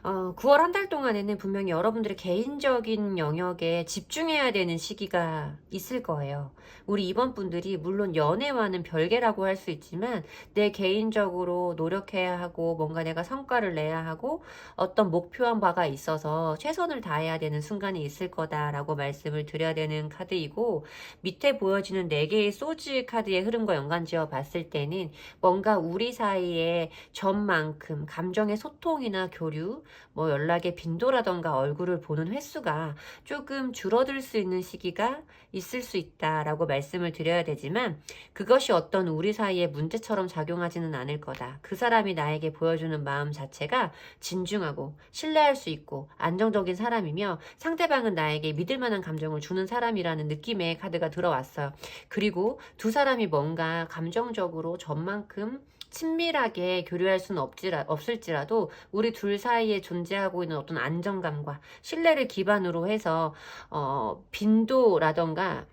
9월 한 달 동안에는 분명히 여러분들의 개인적인 영역에 집중해야 되는 시기가 있을 거예요. 우리 이번 분들이 물론 연애와는 별개라고 할 수 있지만 내 개인적으로 노력해야 하고 뭔가 내가 성과를 내야 하고 어떤 목표한 바가 있어서 최선을 다해야 되는 순간이 있을 거다라고 말씀을 드려야 되는 카드이고, 밑에 보여지는 4개의 소즈 카드의 흐름과 연관지어 봤을 때는 뭔가 우리 사이에 전만큼 감정의 소통이나 교류, 뭐 연락의 빈도라던가 얼굴을 보는 횟수가 조금 줄어들 수 있는 시기가 있을 수 있다라고 말씀을 드려야 되지만, 그것이 어떤 우리 사이의 문제처럼 작용하지는 않을 거다. 그 사람이 나에게 보여주는 마음 자체가 진중하고 신뢰할 수 있고 안정적인 사람이며 상대방은 나에게 믿을 만한 감정을 주는 사람이라는 느낌의 카드가 들어왔어요. 그리고 두 사람이 뭔가 감정적으로 전만큼 친밀하게 교류할 수는 없을지라도 우리 둘 사이에 존재하고 있는 어떤 안정감과 신뢰를 기반으로 해서 빈도라던가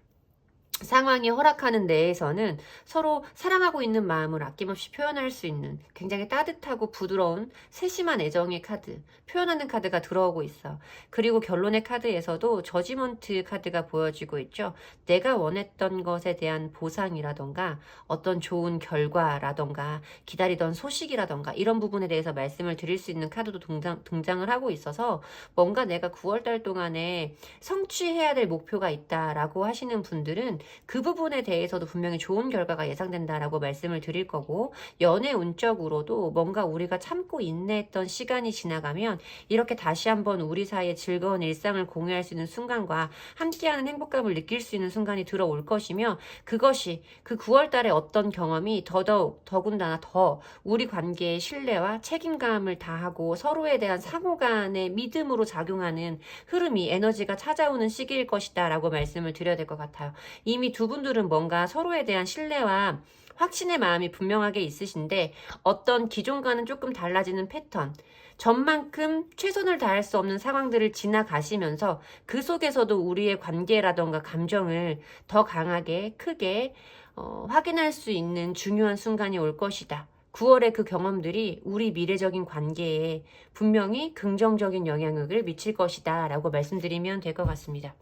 상황이 허락하는 내에서는 서로 사랑하고 있는 마음을 아낌없이 표현할 수 있는 굉장히 따뜻하고 부드러운 세심한 애정의 카드, 표현하는 카드가 들어오고 있어. 그리고 결론의 카드에서도 저지먼트 카드가 보여지고 있죠. 내가 원했던 것에 대한 보상이라던가 어떤 좋은 결과라던가 기다리던 소식이라던가 이런 부분에 대해서 말씀을 드릴 수 있는 카드도 등장을 하고 있어서, 뭔가 내가 9월달 동안에 성취해야 될 목표가 있다라고 하시는 분들은 그 부분에 대해서도 분명히 좋은 결과가 예상된다라고 말씀을 드릴 거고, 연애 운적으로도 뭔가 우리가 참고 인내했던 시간이 지나가면 이렇게 다시 한번 우리 사이에 즐거운 일상을 공유할 수 있는 순간과 함께하는 행복감을 느낄 수 있는 순간이 들어올 것이며, 그것이 그 9월 달에 어떤 경험이 더군다나 더 우리 관계의 신뢰와 책임감을 다하고 서로에 대한 상호 간의 믿음으로 작용하는 흐름이, 에너지가 찾아오는 시기일 것이다 라고 말씀을 드려야 될 것 같아요. 이미 두 분들은 뭔가 서로에 대한 신뢰와 확신의 마음이 분명하게 있으신데, 어떤 기존과는 조금 달라지는 패턴, 전만큼 최선을 다할 수 없는 상황들을 지나가시면서 그 속에서도 우리의 관계라던가 감정을 더 강하게 크게 확인할 수 있는 중요한 순간이 올 것이다. 9월의 그 경험들이 우리 미래적인 관계에 분명히 긍정적인 영향력을 미칠 것이다 라고 말씀드리면 될 것 같습니다.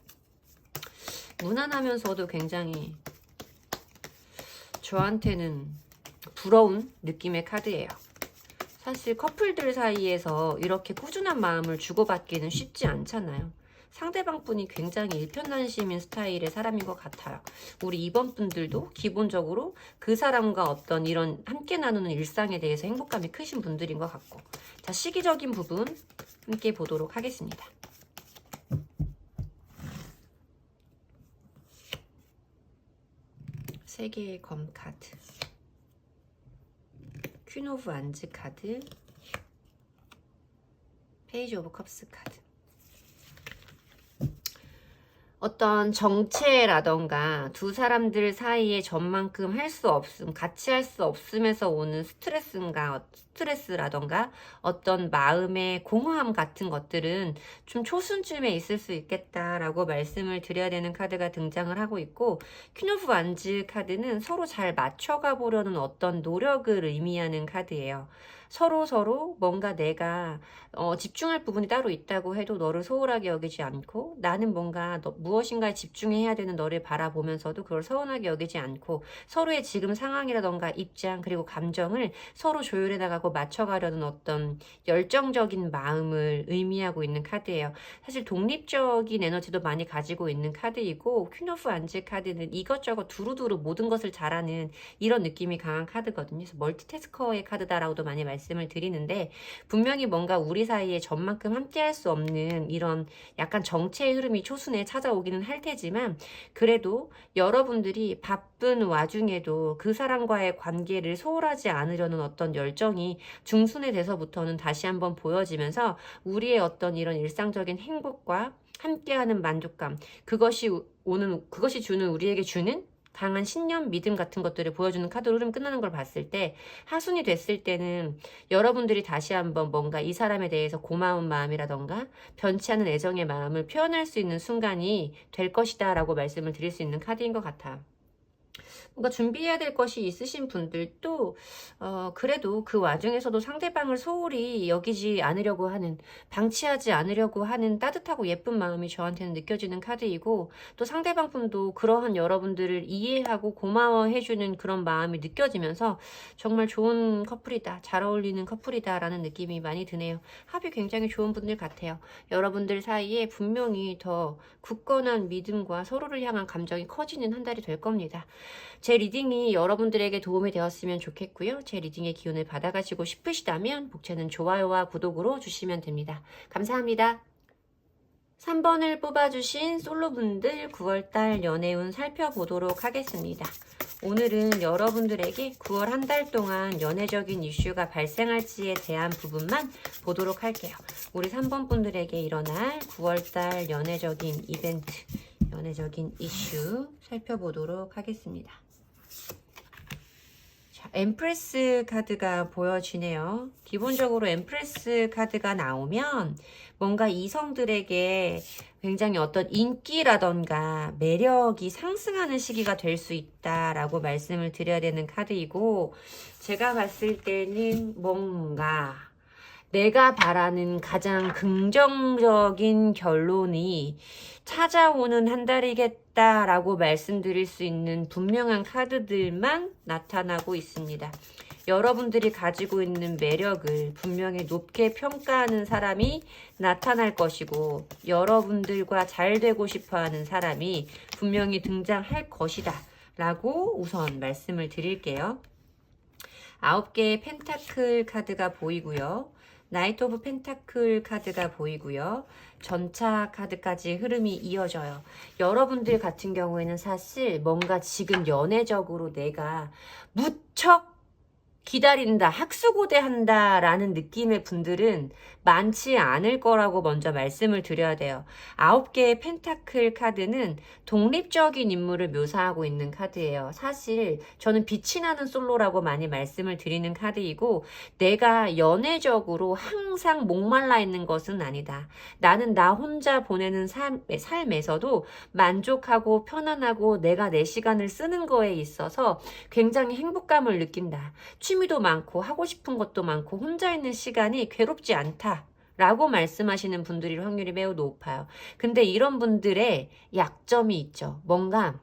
무난하면서도 굉장히 저한테는 부러운 느낌의 카드예요. 사실 커플들 사이에서 이렇게 꾸준한 마음을 주고받기는 쉽지 않잖아요. 상대방 분이 굉장히 일편단심인 스타일의 사람인 것 같아요. 우리 이번 분들도 기본적으로 그 사람과 어떤 이런 함께 나누는 일상에 대해서 행복감이 크신 분들인 것 같고, 자, 시기적인 부분 함께 보도록 하겠습니다. 세 개의 검 카드, 퀸 오브 완즈 카드, 페이지 오브 컵스 카드. 어떤 정체라던가 두 사람들 사이에 전만큼 할 수 없음, 같이 할 수 없음에서 오는 스트레스라던가 어떤 마음의 공허함 같은 것들은 좀 초순쯤에 있을 수 있겠다라고 말씀을 드려야 되는 카드가 등장을 하고 있고, 퀸 오브 완즈 카드는 서로 잘 맞춰가 보려는 어떤 노력을 의미하는 카드예요. 서로 뭔가 내가 집중할 부분이 따로 있다고 해도 너를 소홀하게 여기지 않고, 나는 뭔가 무엇인가에 집중해야 되는 너를 바라보면서도 그걸 서운하게 여기지 않고, 서로의 지금 상황이라던가 입장 그리고 감정을 서로 조율해 나가고 맞춰가려는 어떤 열정적인 마음을 의미하고 있는 카드예요. 사실 독립적인 에너지도 많이 가지고 있는 카드이고, 퀸 오브 완즈 카드는 이것저것 두루두루 모든 것을 잘하는 이런 느낌이 강한 카드거든요. 그래서 멀티태스커의 카드다라고도 많이 말씀을 드리는데, 분명히 뭔가 우리 사이에 전만큼 함께 할 수 없는 이런 약간 정체의 흐름이 초순에 찾아오기는 할 테지만, 그래도 여러분들이 바쁜 와중에도 그 사람과의 관계를 소홀하지 않으려는 어떤 열정이 중순에 돼서부터는 다시 한번 보여지면서 우리의 어떤 이런 일상적인 행복과 함께하는 만족감, 그것이 주는 우리에게 주는 강한 신념, 믿음 같은 것들을 보여주는 카드로 흐름 끝나는 걸 봤을 때 하순이 됐을 때는 여러분들이 다시 한번 뭔가 이 사람에 대해서 고마운 마음이라던가 변치 않은 애정의 마음을 표현할 수 있는 순간이 될 것이다 라고 말씀을 드릴 수 있는 카드인 것 같아요. 뭔가 준비해야 될 것이 있으신 분들도 그래도 그 와중에서도 상대방을 소홀히 여기지 않으려고 하는, 방치하지 않으려고 하는 따뜻하고 예쁜 마음이 저한테는 느껴지는 카드이고, 또 상대방 분도 그러한 여러분들을 이해하고 고마워해주는 그런 마음이 느껴지면서 정말 좋은 커플이다, 잘 어울리는 커플이다 라는 느낌이 많이 드네요. 합이 굉장히 좋은 분들 같아요. 여러분들 사이에 분명히 더 굳건한 믿음과 서로를 향한 감정이 커지는 한 달이 될 겁니다. 제 리딩이 여러분들에게 도움이 되었으면 좋겠고요. 제 리딩의 기운을 받아가시고 싶으시다면 복채는 좋아요와 구독으로 주시면 됩니다. 감사합니다. 3번을 뽑아주신 솔로분들 9월달 연애운 살펴보도록 하겠습니다. 오늘은 여러분들에게 9월 한 달 동안 연애적인 이슈가 발생할지에 대한 부분만 보도록 할게요. 우리 3번 분들에게 일어날 9월달 연애적인 이벤트, 연애적인 이슈 살펴보도록 하겠습니다. 자, 엠프레스 카드가 보여지네요. 기본적으로 엠프레스 카드가 나오면 뭔가 이성들에게 굉장히 어떤 인기라던가 매력이 상승하는 시기가 될 수 있다라고 말씀을 드려야 되는 카드이고, 제가 봤을 때는 뭔가 내가 바라는 가장 긍정적인 결론이 찾아오는 한 달이겠다라고 말씀드릴 수 있는 분명한 카드들만 나타나고 있습니다. 여러분들이 가지고 있는 매력을 분명히 높게 평가하는 사람이 나타날 것이고, 여러분들과 잘 되고 싶어하는 사람이 분명히 등장할 것이다 라고 우선 말씀을 드릴게요. 9개의 펜타클 카드가 보이고요. 나이트 오브 펜타클 카드가 보이고요. 전차 카드까지 흐름이 이어져요. 여러분들 같은 경우에는 사실 뭔가 지금 연애적으로 내가 무척 기다린다, 학수고대한다 라는 느낌의 분들은 많지 않을 거라고 먼저 말씀을 드려야 돼요. 9개의 펜타클 카드는 독립적인 인물을 묘사하고 있는 카드예요. 사실 저는 빛이 나는 솔로라고 많이 말씀을 드리는 카드이고, 내가 연애적으로 항상 목말라 있는 것은 아니다. 나는 나 혼자 보내는 삶에서도 만족하고 편안하고 내가 내 시간을 쓰는 거에 있어서 굉장히 행복감을 느낀다. 취미도 많고 하고 싶은 것도 많고 혼자 있는 시간이 괴롭지 않다 라고 말씀하시는 분들일 확률이 매우 높아요. 근데 이런 분들의 약점이 있죠. 뭔가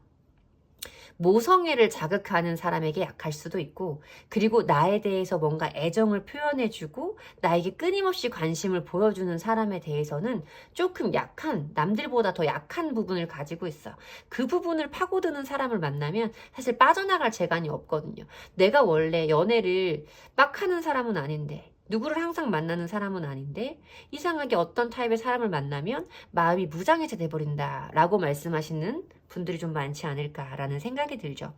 모성애를 자극하는 사람에게 약할 수도 있고, 그리고 나에 대해서 뭔가 애정을 표현해주고 나에게 끊임없이 관심을 보여주는 사람에 대해서는 조금 약한, 남들보다 더 약한 부분을 가지고 있어요. 그 부분을 파고드는 사람을 만나면 사실 빠져나갈 재간이 없거든요. 내가 원래 연애를 막 하는 사람은 아닌데, 누구를 항상 만나는 사람은 아닌데 이상하게 어떤 타입의 사람을 만나면 마음이 무장해제 돼버린다 라고 말씀하시는 분들이 좀 많지 않을까라는 생각이 들죠.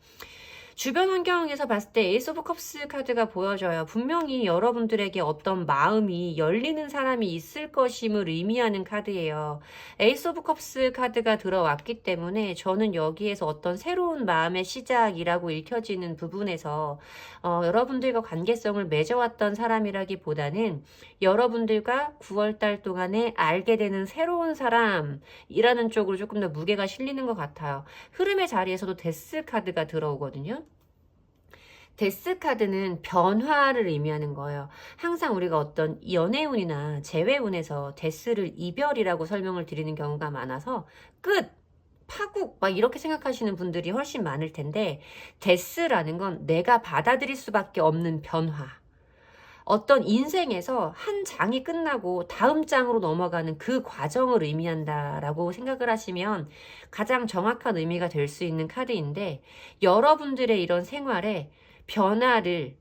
주변 환경에서 봤을 때 에이스 오브 컵스 카드가 보여져요. 분명히 여러분들에게 어떤 마음이 열리는 사람이 있을 것임을 의미하는 카드예요. 에이스 오브 컵스 카드가 들어왔기 때문에 저는 여기에서 어떤 새로운 마음의 시작이라고 읽혀지는 부분에서 여러분들과 관계성을 맺어왔던 사람이라기보다는 여러분들과 9월달 동안에 알게 되는 새로운 사람이라는 쪽으로 조금 더 무게가 실리는 것 같아요. 흐름의 자리에서도 데스 카드가 들어오거든요. 데스 카드는 변화를 의미하는 거예요. 항상 우리가 어떤 연애운이나 재회운에서 데스를 이별이라고 설명을 드리는 경우가 많아서 끝! 파국! 막 이렇게 생각하시는 분들이 훨씬 많을 텐데, 데스라는 건 내가 받아들일 수밖에 없는 변화. 어떤 인생에서 한 장이 끝나고 다음 장으로 넘어가는 그 과정을 의미한다라고 생각을 하시면 가장 정확한 의미가 될 수 있는 카드인데, 여러분들의 이런 생활에 변화를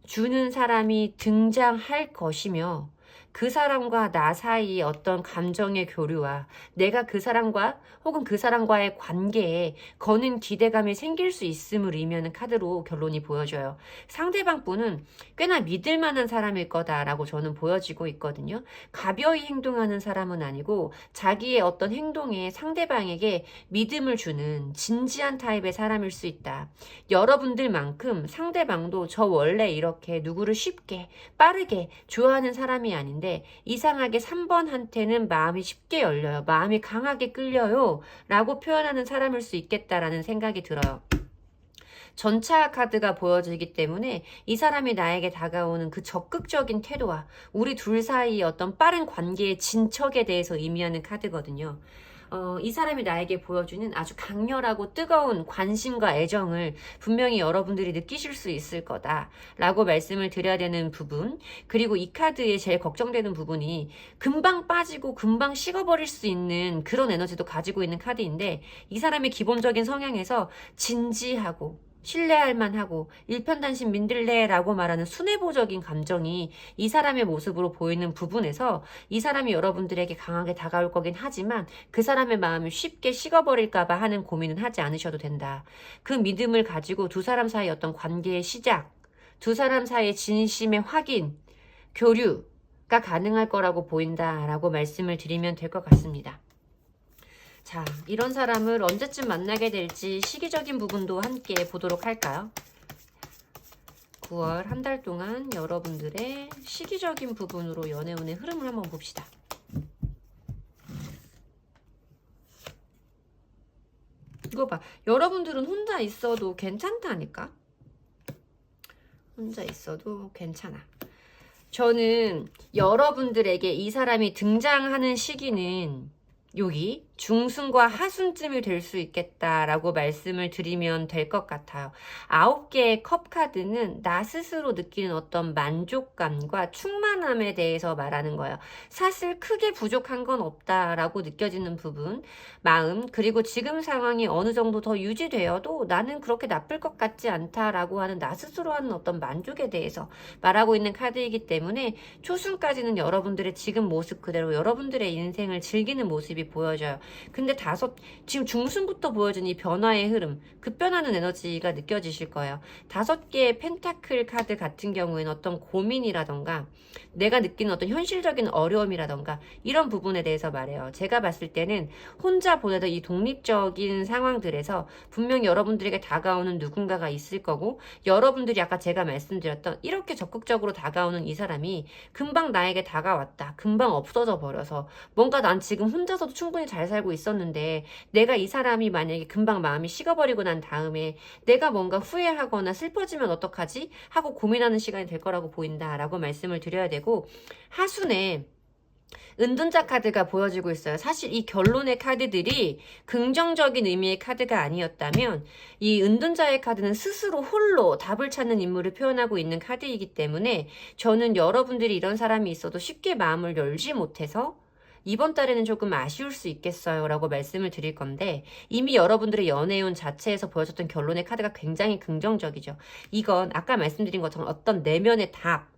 주는 사람이 등장할 것이며, 그 사람과 나 사이의 어떤 감정의 교류와 내가 그 사람과 혹은 그 사람과의 관계에 거는 기대감이 생길 수 있음을 의미하는 카드로 결론이 보여져요. 상대방 분은 꽤나 믿을 만한 사람일 거다라고 저는 보여지고 있거든요. 가벼이 행동하는 사람은 아니고 자기의 어떤 행동에 상대방에게 믿음을 주는 진지한 타입의 사람일 수 있다. 여러분들만큼 상대방도 저 원래 이렇게 누구를 쉽게 빠르게 좋아하는 사람이 아닌데 이상하게 3번한테는 마음이 쉽게 열려요. 마음이 강하게 끌려요. 라고 표현하는 사람일 수 있겠다라는 생각이 들어요. 전차 카드가 보여지기 때문에 이 사람이 나에게 다가오는 그 적극적인 태도와 우리 둘 사이의 어떤 빠른 관계의 진척에 대해서 의미하는 카드거든요. 이 사람이 나에게 보여주는 아주 강렬하고 뜨거운 관심과 애정을 분명히 여러분들이 느끼실 수 있을 거다라고 말씀을 드려야 되는 부분, 그리고 이 카드에 제일 걱정되는 부분이 금방 빠지고 금방 식어버릴 수 있는 그런 에너지도 가지고 있는 카드인데 이 사람의 기본적인 성향에서 진지하고 신뢰할 만하고 일편단심 민들레라고 말하는 순애보적인 감정이 이 사람의 모습으로 보이는 부분에서 이 사람이 여러분들에게 강하게 다가올 거긴 하지만 그 사람의 마음이 쉽게 식어버릴까봐 하는 고민은 하지 않으셔도 된다. 그 믿음을 가지고 두 사람 사이 어떤 관계의 시작, 두 사람 사이의 진심의 확인, 교류가 가능할 거라고 보인다라고 말씀을 드리면 될 것 같습니다. 자, 이런 사람을 언제쯤 만나게 될지 시기적인 부분도 함께 보도록 할까요? 9월 한 달 동안 여러분들의 시기적인 부분으로 연애운의 흐름을 한번 봅시다. 이거 봐. 여러분들은 혼자 있어도 괜찮다니까? 혼자 있어도 괜찮아. 저는 여러분들에게 이 사람이 등장하는 시기는 여기 중순과 하순쯤이 될 수 있겠다라고 말씀을 드리면 될 것 같아요. 9개의 컵 카드는 나 스스로 느끼는 어떤 만족감과 충만함에 대해서 말하는 거예요. 사실 크게 부족한 건 없다라고 느껴지는 부분, 마음, 그리고 지금 상황이 어느 정도 더 유지되어도 나는 그렇게 나쁠 것 같지 않다라고 하는 나 스스로 하는 어떤 만족에 대해서 말하고 있는 카드이기 때문에 초순까지는 여러분들의 지금 모습 그대로 여러분들의 인생을 즐기는 모습이 보여져요. 근데 지금 중순부터 보여준 이 변화의 흐름, 급변하는 에너지가 느껴지실 거예요. 5개의 펜타클 카드 같은 경우에는 어떤 고민이라던가 내가 느끼는 어떤 현실적인 어려움이라던가 이런 부분에 대해서 말해요. 제가 봤을 때는 혼자 보내던 이 독립적인 상황들에서 분명히 여러분들에게 다가오는 누군가가 있을 거고, 여러분들이 아까 제가 말씀드렸던 이렇게 적극적으로 다가오는 이 사람이 금방 나에게 다가왔다, 금방 없어져 버려서 뭔가 난 지금 혼자서도 충분히 잘 살고 있었는데 내가 이 사람이 만약에 금방 마음이 식어버리고 난 다음에 내가 뭔가 후회하거나 슬퍼지면 어떡하지? 하고 고민하는 시간이 될 거라고 보인다라고 말씀을 드려야 되고, 하순에 은둔자 카드가 보여지고 있어요. 사실 이 결론의 카드들이 긍정적인 의미의 카드가 아니었다면 이 은둔자의 카드는 스스로 홀로 답을 찾는 인물을 표현하고 있는 카드이기 때문에 저는 여러분들이 이런 사람이 있어도 쉽게 마음을 열지 못해서 이번 달에는 조금 아쉬울 수 있겠어요 라고 말씀을 드릴 건데, 이미 여러분들의 연애운 자체에서 보여줬던 결론의 카드가 굉장히 긍정적이죠. 이건 아까 말씀드린 것처럼 어떤 내면의 답,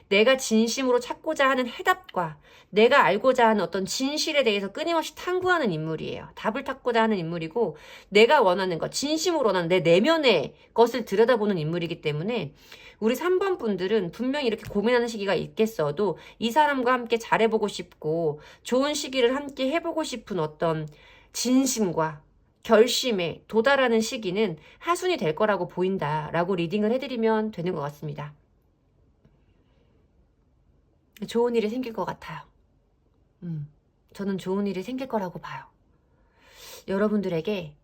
내가 진심으로 찾고자 하는 해답과 내가 알고자 하는 어떤 진실에 대해서 끊임없이 탐구하는 인물이에요. 답을 찾고자 하는 인물이고, 내가 원하는 것, 진심으로 원하는 내 내면의 것을 들여다보는 인물이기 때문에 우리 3번 분들은 분명히 이렇게 고민하는 시기가 있겠어도 이 사람과 함께 잘해보고 싶고 좋은 시기를 함께 해보고 싶은 어떤 진심과 결심에 도달하는 시기는 하순이 될 거라고 보인다라고 리딩을 해드리면 되는 것 같습니다. 좋은 일이 생길 것 같아요. 저는 좋은 일이 생길 거라고 봐요. 여러분들에게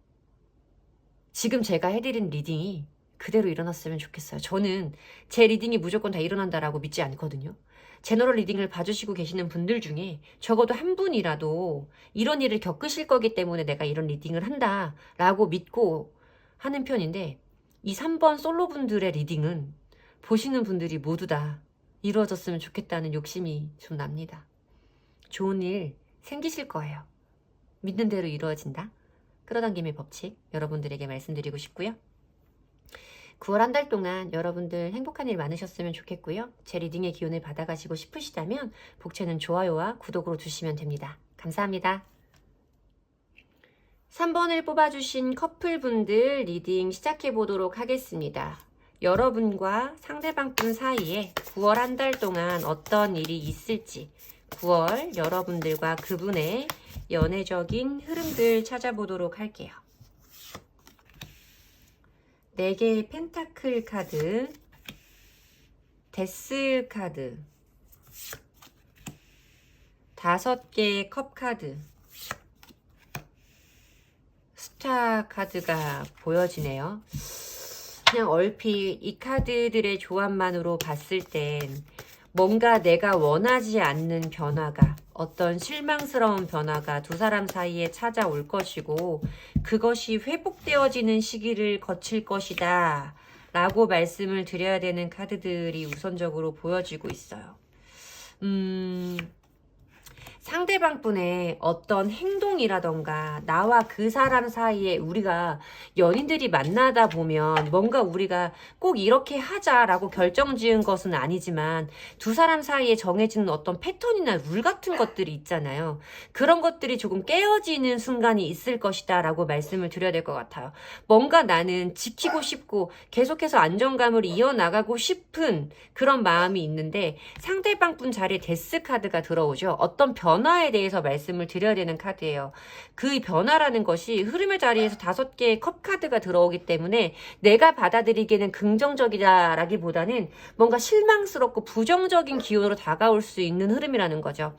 지금 제가 해드린 리딩이 그대로 일어났으면 좋겠어요. 저는 제 리딩이 무조건 다 일어난다라고 믿지 않거든요. 제너럴 리딩을 봐주시고 계시는 분들 중에 적어도 한 분이라도 이런 일을 겪으실 거기 때문에 내가 이런 리딩을 한다라고 믿고 하는 편인데, 이 3번 솔로 분들의 리딩은 보시는 분들이 모두 다 이루어졌으면 좋겠다는 욕심이 좀 납니다. 좋은 일 생기실 거예요. 믿는 대로 이루어진다. 끌어당김의 법칙 여러분들에게 말씀드리고 싶고요. 9월 한 달 동안 여러분들 행복한 일 많으셨으면 좋겠고요. 제 리딩의 기운을 받아가시고 싶으시다면 복채는 좋아요와 구독으로 주시면 됩니다. 감사합니다. 3번을 뽑아주신 커플분들 리딩 시작해 보도록 하겠습니다. 여러분과 상대방 분 사이에 9월 한 달 동안 어떤 일이 있을지 9월 여러분들과 그분의 연애적인 흐름들 찾아보도록 할게요. 4개의 펜타클 카드, 데스 카드, 5개의 컵 카드, 스타 카드가 보여지네요. 그냥 얼핏 이 카드들의 조합만으로 봤을 땐 뭔가 내가 원하지 않는 변화가, 어떤 실망스러운 변화가 두 사람 사이에 찾아올 것이고 그것이 회복되어지는 시기를 거칠 것이다 라고 말씀을 드려야 되는 카드들이 우선적으로 보여지고 있어요. 상대방 분의 어떤 행동이라던가 나와 그 사람 사이에 우리가 연인들이 만나다 보면 뭔가 우리가 꼭 이렇게 하자라고 결정 지은 것은 아니지만 두 사람 사이에 정해지는 어떤 패턴이나 룰 같은 것들이 있잖아요. 그런 것들이 조금 깨어지는 순간이 있을 것이다 라고 말씀을 드려야 될 것 같아요. 뭔가 나는 지키고 싶고 계속해서 안정감을 이어나가고 싶은 그런 마음이 있는데 상대방 분 자리에 데스 카드가 들어오죠. 어떤 변화에 대해서 말씀을 드려야 되는 카드예요. 그 변화라는 것이 흐름의 자리에서 5개의 컵 카드가 들어오기 때문에 내가 받아들이기에는 긍정적이다라기보다는 뭔가 실망스럽고 부정적인 기운으로 다가올 수 있는 흐름이라는 거죠.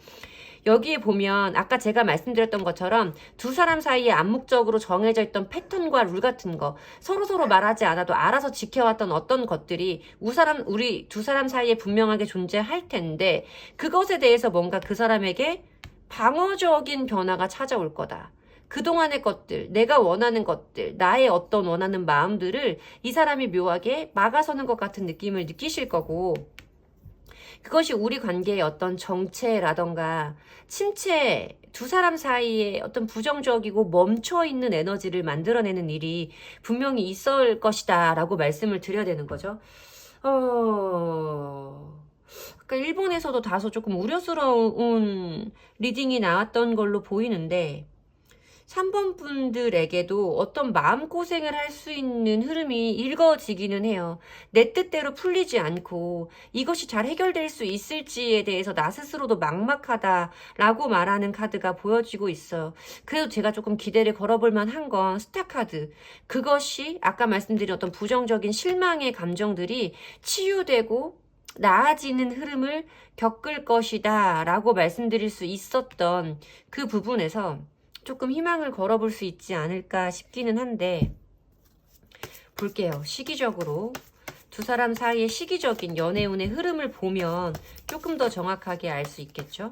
여기에 보면 아까 제가 말씀드렸던 것처럼 두 사람 사이에 암묵적으로 정해져 있던 패턴과 룰 같은 거 서로 말하지 않아도 알아서 지켜왔던 어떤 것들이 우리 두 사람 사이에 분명하게 존재할 텐데 그것에 대해서 뭔가 그 사람에게 방어적인 변화가 찾아올 거다. 그동안의 것들, 내가 원하는 것들, 나의 어떤 원하는 마음들을 이 사람이 묘하게 막아서는 것 같은 느낌을 느끼실 거고 그것이 우리 관계의 어떤 정체라던가 침체, 두 사람 사이에 어떤 부정적이고 멈춰있는 에너지를 만들어내는 일이 분명히 있을 것이다 라고 말씀을 드려야 되는 거죠. 아까 일본에서도 다소 조금 우려스러운 리딩이 나왔던 걸로 보이는데 3번 분들에게도 어떤 마음고생을 할 수 있는 흐름이 읽어지기는 해요. 내 뜻대로 풀리지 않고 이것이 잘 해결될 수 있을지에 대해서 나 스스로도 막막하다라고 말하는 카드가 보여지고 있어요. 그래도 제가 조금 기대를 걸어볼 만한 건 스타 카드. 그것이 아까 말씀드린 어떤 부정적인 실망의 감정들이 치유되고 나아지는 흐름을 겪을 것이다 라고 말씀드릴 수 있었던 그 부분에서 조금 희망을 걸어볼 수 있지 않을까 싶기는 한데 볼게요. 시기적으로 두 사람 사이의 시기적인 연애운의 흐름을 보면 조금 더 정확하게 알 수 있겠죠.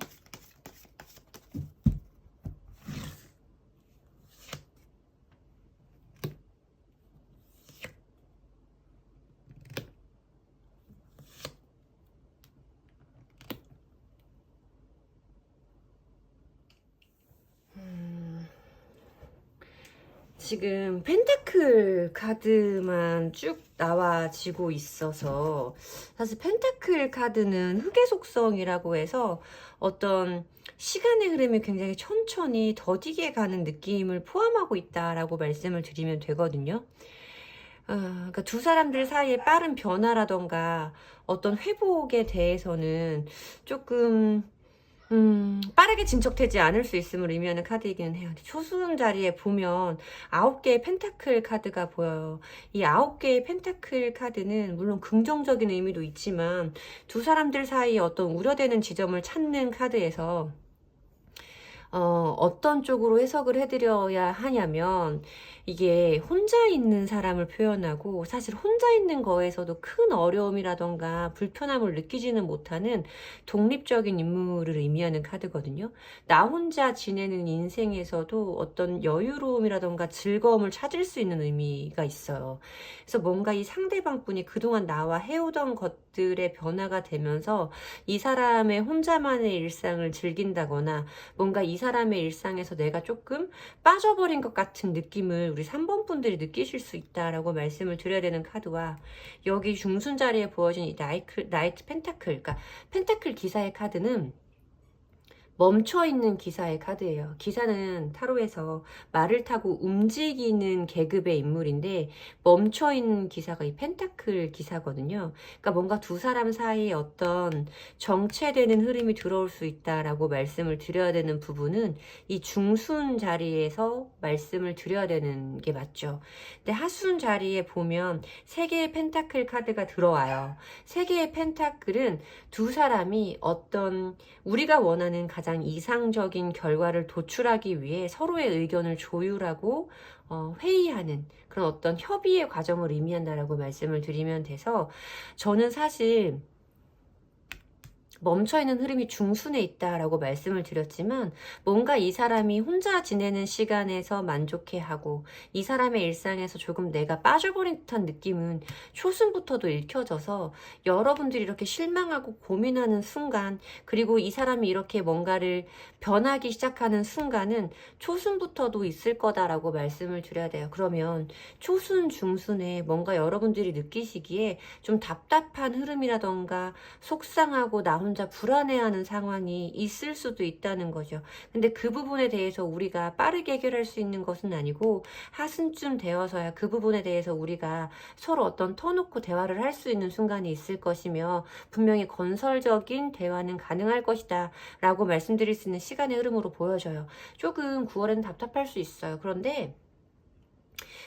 지금 펜타클 카드만 쭉 나와지고 있어서 사실 펜타클 카드는 흑의 속성이라고 해서 어떤 시간의 흐름이 굉장히 천천히 더디게 가는 느낌을 포함하고 있다라고 말씀을 드리면 되거든요. 그러니까 두 사람들 사이에 빠른 변화라던가 어떤 회복에 대해서는 조금 빠르게 진척되지 않을 수 있음을 의미하는 카드이기는 해요. 초수음 자리에 보면 9개의 펜타클 카드가 보여요. 이 9개의 펜타클 카드는 물론 긍정적인 의미도 있지만 두 사람들 사이에 어떤 우려되는 지점을 찾는 카드에서 어떤 쪽으로 해석을 해드려야 하냐면 이게 혼자 있는 사람을 표현하고 사실 혼자 있는 거에서도 큰 어려움이라던가 불편함을 느끼지는 못하는 독립적인 인물을 의미하는 카드거든요. 나 혼자 지내는 인생에서도 어떤 여유로움이라던가 즐거움을 찾을 수 있는 의미가 있어요. 그래서 뭔가 이 상대방 분이 그동안 나와 해오던 것들의 변화가 되면서 이 사람의 혼자만의 일상을 즐긴다거나 뭔가 이 사람의 일상에서 내가 조금 빠져버린 것 같은 느낌을 우리 3번 분들이 느끼실 수 있다라고 말씀을 드려야 되는 카드와, 여기 중순 자리에 보여진 이 나이트 펜타클, 그러니까 펜타클 기사의 카드는 멈춰있는 기사의 카드예요. 기사는 타로에서 말을 타고 움직이는 계급의 인물인데, 멈춰있는 기사가 이 펜타클 기사거든요. 그러니까 뭔가 두 사람 사이에 어떤 정체되는 흐름이 들어올 수 있다라고 말씀을 드려야 되는 부분은 이 중순 자리에서 말씀을 드려야 되는 게 맞죠. 근데 하순 자리에 보면 3개의 펜타클 카드가 들어와요. 3개의 펜타클은 두 사람이 어떤 우리가 원하는 가장 이상적인 결과를 도출하기 위해 서로의 의견을 조율하고 회의하는 그런 어떤 협의의 과정을 의미한다라고 말씀을 드리면 돼서, 저는 사실 멈춰있는 흐름이 중순에 있다라고 말씀을 드렸지만, 뭔가 이 사람이 혼자 지내는 시간에서 만족해하고 이 사람의 일상에서 조금 내가 빠져버린 듯한 느낌은 초순부터도 읽혀져서, 여러분들이 이렇게 실망하고 고민하는 순간, 그리고 이 사람이 이렇게 뭔가를 변하기 시작하는 순간은 초순부터도 있을 거다라고 말씀을 드려야 돼요. 그러면 초순, 중순에 뭔가 여러분들이 느끼시기에 좀 답답한 흐름이라던가 속상하고 나 혼자 불안해하는 상황이 있을 수도 있다는 거죠. 근데 그 부분에 대해서 우리가 빠르게 해결할 수 있는 것은 아니고, 하순쯤 되어서야 그 부분에 대해서 우리가 서로 어떤 터놓고 대화를 할 수 있는 순간이 있을 것이며, 분명히 건설적인 대화는 가능할 것이다 라고 말씀드릴 수 있는 시간의 흐름으로 보여져요. 조금 9월에는 답답할 수 있어요. 그런데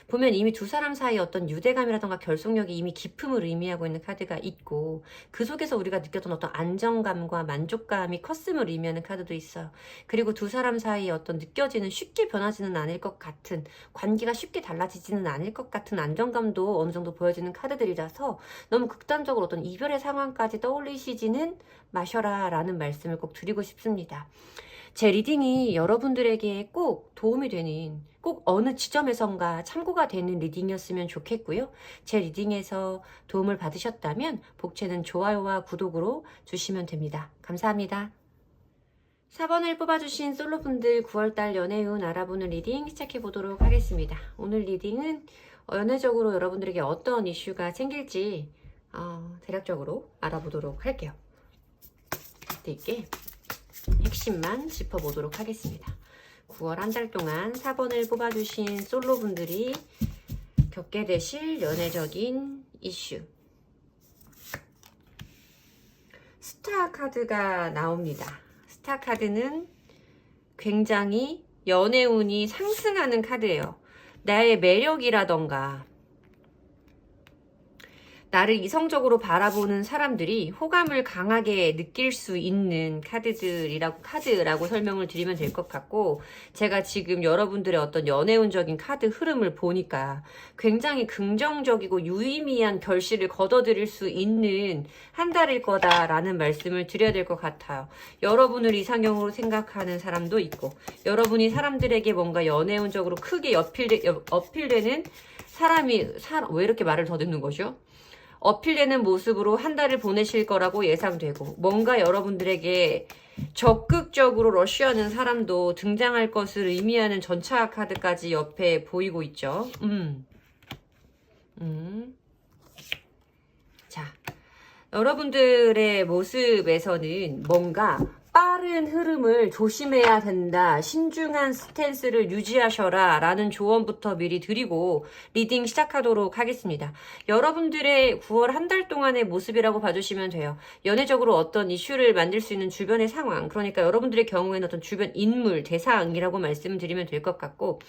보면 이미 두 사람 사이에 어떤 유대감이라던가 결속력이 이미 깊음을 의미하고 있는 카드가 있고, 그 속에서 우리가 느꼈던 어떤 안정감과 만족감이 컸음을 의미하는 카드도 있어요. 그리고 두 사람 사이에 어떤 느껴지는 쉽게 변하지는 않을 것 같은, 관계가 쉽게 달라지지는 않을 것 같은 안정감도 어느 정도 보여지는 카드들이라서, 너무 극단적으로 어떤 이별의 상황까지 떠올리시지는 마셔라 라는 말씀을 꼭 드리고 싶습니다. 제 리딩이 여러분들에게 꼭 도움이 되는, 꼭 어느 지점에선가 참고가 되는 리딩이었으면 좋겠고요. 제 리딩에서 도움을 받으셨다면 복채는 좋아요와 구독으로 주시면 됩니다. 감사합니다. 4번을 뽑아주신 솔로분들 9월달 연애운 알아보는 리딩 시작해보도록 하겠습니다. 오늘 리딩은 연애적으로 여러분들에게 어떤 이슈가 생길지 대략적으로 알아보도록 할게요. 그때 핵심만 짚어보도록 하겠습니다. 9월 한 달 동안 4번을 뽑아주신 솔로분들이 겪게 되실 연애적인 이슈. 스타 카드가 나옵니다. 스타 카드는 굉장히 연애운이 상승하는 카드예요. 나의 매력이라던가 나를 이성적으로 바라보는 사람들이 호감을 강하게 느낄 수 있는 카드라고 설명을 드리면 될 것 같고, 제가 지금 여러분들의 어떤 연애운적인 카드 흐름을 보니까 굉장히 긍정적이고 유의미한 결실을 거둬들일 수 있는 한 달일 거다라는 말씀을 드려야 될 것 같아요. 여러분을 이상형으로 생각하는 사람도 있고, 여러분이 사람들에게 뭔가 연애운적으로 크게 어필되는 사람이, 왜 이렇게 말을 더듬는 거죠? 어필되는 모습으로 한 달을 보내실 거라고 예상되고, 뭔가 여러분들에게 적극적으로 러쉬하는 사람도 등장할 것을 의미하는 전차 카드까지 옆에 보이고 있죠. 자, 여러분들의 모습에서는 뭔가 빠른 흐름을 조심해야 된다, 신중한 스탠스를 유지하셔라 라는 조언부터 미리 드리고 리딩 시작하도록 하겠습니다. 여러분들의 9월 한 달 동안의 모습이라고 봐주시면 돼요. 연애적으로 어떤 이슈를 만들 수 있는 주변의 상황, 그러니까 여러분들의 경우에는 어떤 주변 인물, 대상이라고 말씀드리면 될 것 같고,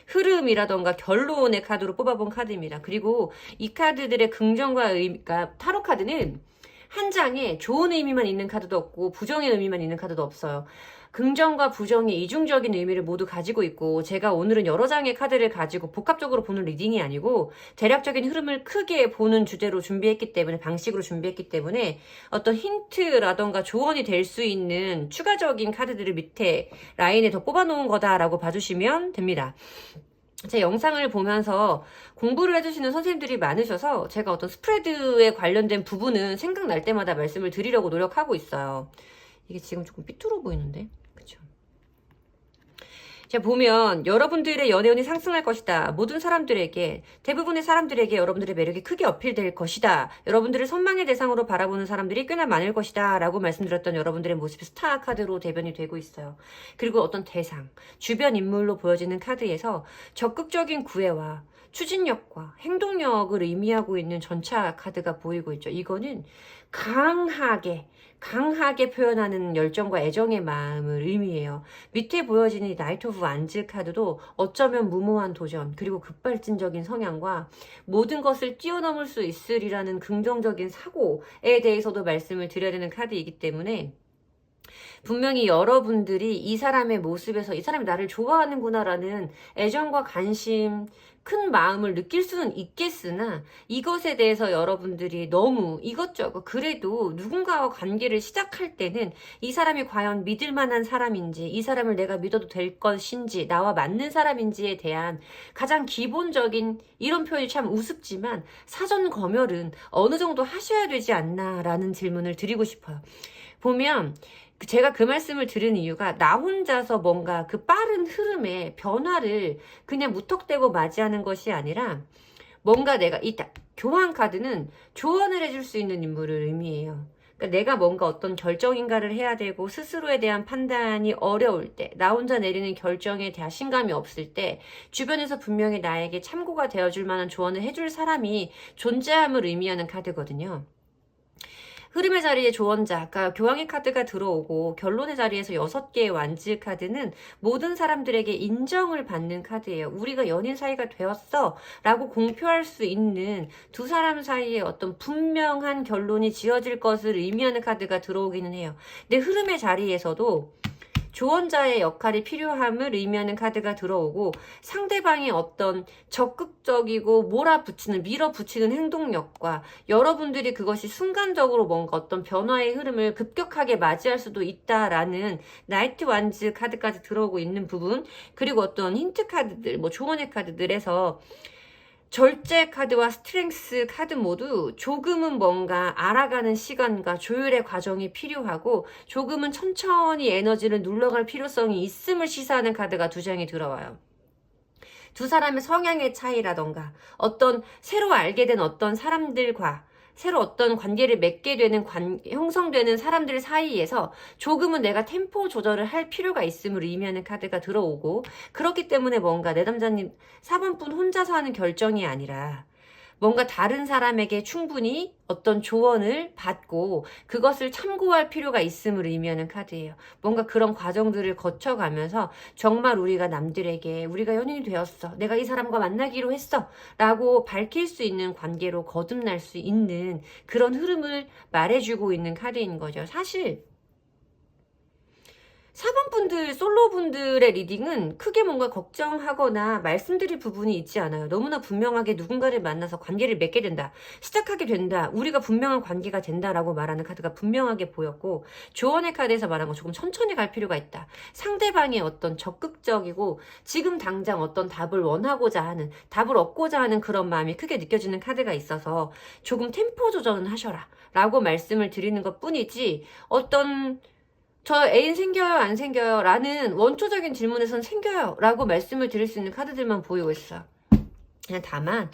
흐름이라던가 결론의 카드로 뽑아본 카드입니다. 그리고 이 카드들의 긍정과 그러니까 타로 카드는 한 장에 좋은 의미만 있는 카드도 없고 부정의 의미만 있는 카드도 없어요. 긍정과 부정의 이중적인 의미를 모두 가지고 있고, 제가 오늘은 여러 장의 카드를 가지고 복합적으로 보는 리딩이 아니고 대략적인 흐름을 크게 보는 주제로 준비했기 때문에, 방식으로 준비했기 때문에 어떤 힌트라던가 조언이 될 수 있는 추가적인 카드들을 밑에 라인에 더 뽑아놓은 거다라고 봐주시면 됩니다. 제 영상을 보면서 공부를 해주시는 선생님들이 많으셔서 제가 어떤 스프레드에 관련된 부분은 생각날 때마다 말씀을 드리려고 노력하고 있어요. 이게 지금 조금 삐뚤어 보이는데, 그쵸? 자, 보면 여러분들의 연애운이 상승할 것이다. 모든 사람들에게, 대부분의 사람들에게 여러분들의 매력이 크게 어필될 것이다. 여러분들을 선망의 대상으로 바라보는 사람들이 꽤나 많을 것이다. 라고 말씀드렸던 여러분들의 모습이 스타 카드로 대변이 되고 있어요. 그리고 어떤 대상, 주변 인물로 보여지는 카드에서 적극적인 구애와 추진력과 행동력을 의미하고 있는 전차 카드가 보이고 있죠. 이거는 강하게 표현하는 열정과 애정의 마음을 의미해요. 밑에 보여지는 이 나이트 오브 완즈 카드도 어쩌면 무모한 도전, 그리고 급발진적인 성향과 모든 것을 뛰어넘을 수 있으리라는 긍정적인 사고에 대해서도 말씀을 드려야 되는 카드이기 때문에 분명히 여러분들이 이 사람의 모습에서 이 사람이 나를 좋아하는구나라는 애정과 관심, 큰 마음을 느낄 수는 있겠으나 이것에 대해서 여러분들이 너무 이것저것 그래도 누군가와 관계를 시작할 때는 이 사람이 과연 믿을 만한 사람인지, 이 사람을 내가 믿어도 될 것인지, 나와 맞는 사람인지에 대한 가장 기본적인, 이런 표현이 참 우습지만 사전 검열은 어느 정도 하셔야 되지 않나라는 질문을 드리고 싶어요. 보면 제가 그 말씀을 들은 이유가 나 혼자서 뭔가 그 빠른 흐름의 변화를 그냥 무턱대고 맞이하는 것이 아니라 뭔가 내가 교환 카드는 조언을 해줄 수 있는 인물을 의미해요. 그러니까 내가 뭔가 어떤 결정인가를 해야 되고 스스로에 대한 판단이 어려울 때, 나 혼자 내리는 결정에 자신감이 없을 때 주변에서 분명히 나에게 참고가 되어줄 만한 조언을 해줄 사람이 존재함을 의미하는 카드거든요. 흐름의 자리에 조언자, 아까 교황의 카드가 들어오고 결론의 자리에서 6개의 완즈 카드는 모든 사람들에게 인정을 받는 카드예요. 우리가 연인 사이가 되었어 라고 공표할 수 있는 두 사람 사이에 어떤 분명한 결론이 지어질 것을 의미하는 카드가 들어오기는 해요. 근데 흐름의 자리에서도 조언자의 역할이 필요함을 의미하는 카드가 들어오고 상대방의 어떤 적극적이고 밀어붙이는 행동력과 여러분들이 그것이 순간적으로 뭔가 어떤 변화의 흐름을 급격하게 맞이할 수도 있다라는 나이트 완즈 카드까지 들어오고 있는 부분, 그리고 어떤 힌트 카드들, 조언의 카드들에서 절제 카드와 스트렝스 카드 모두 조금은 뭔가 알아가는 시간과 조율의 과정이 필요하고 조금은 천천히 에너지를 눌러갈 필요성이 있음을 시사하는 카드가 2장이 들어와요. 두 사람의 성향의 차이라던가 어떤 새로 알게 된 어떤 사람들과 새로 어떤 관계를 맺게 되는 형성되는 사람들 사이에서 조금은 내가 템포 조절을 할 필요가 있음을 의미하는 카드가 들어오고, 그렇기 때문에 뭔가 내 남자님 4번분 혼자서 하는 결정이 아니라 뭔가 다른 사람에게 충분히 어떤 조언을 받고 그것을 참고할 필요가 있음을 의미하는 카드예요. 뭔가 그런 과정들을 거쳐가면서 정말 우리가 남들에게 우리가 연인이 되었어, 내가 이 사람과 만나기로 했어 라고 밝힐 수 있는 관계로 거듭날 수 있는 그런 흐름을 말해주고 있는 카드인 거죠. 사실 4번 분들, 솔로 분들의 리딩은 크게 뭔가 걱정하거나 말씀드릴 부분이 있지 않아요. 너무나 분명하게 누군가를 만나서 관계를 맺게 된다, 시작하게 된다, 우리가 분명한 관계가 된다라고 말하는 카드가 분명하게 보였고, 조언의 카드에서 말한 건 조금 천천히 갈 필요가 있다. 상대방의 어떤 적극적이고 지금 당장 어떤 답을 원하고자 하는, 답을 얻고자 하는 그런 마음이 크게 느껴지는 카드가 있어서 조금 템포 조절은 하셔라 라고 말씀을 드리는 것 뿐이지, 어떤 저 애인 생겨요 안 생겨요 라는 원초적인 질문에선 생겨요 라고 말씀을 드릴 수 있는 카드들만 보이고 있어요. 그냥 다만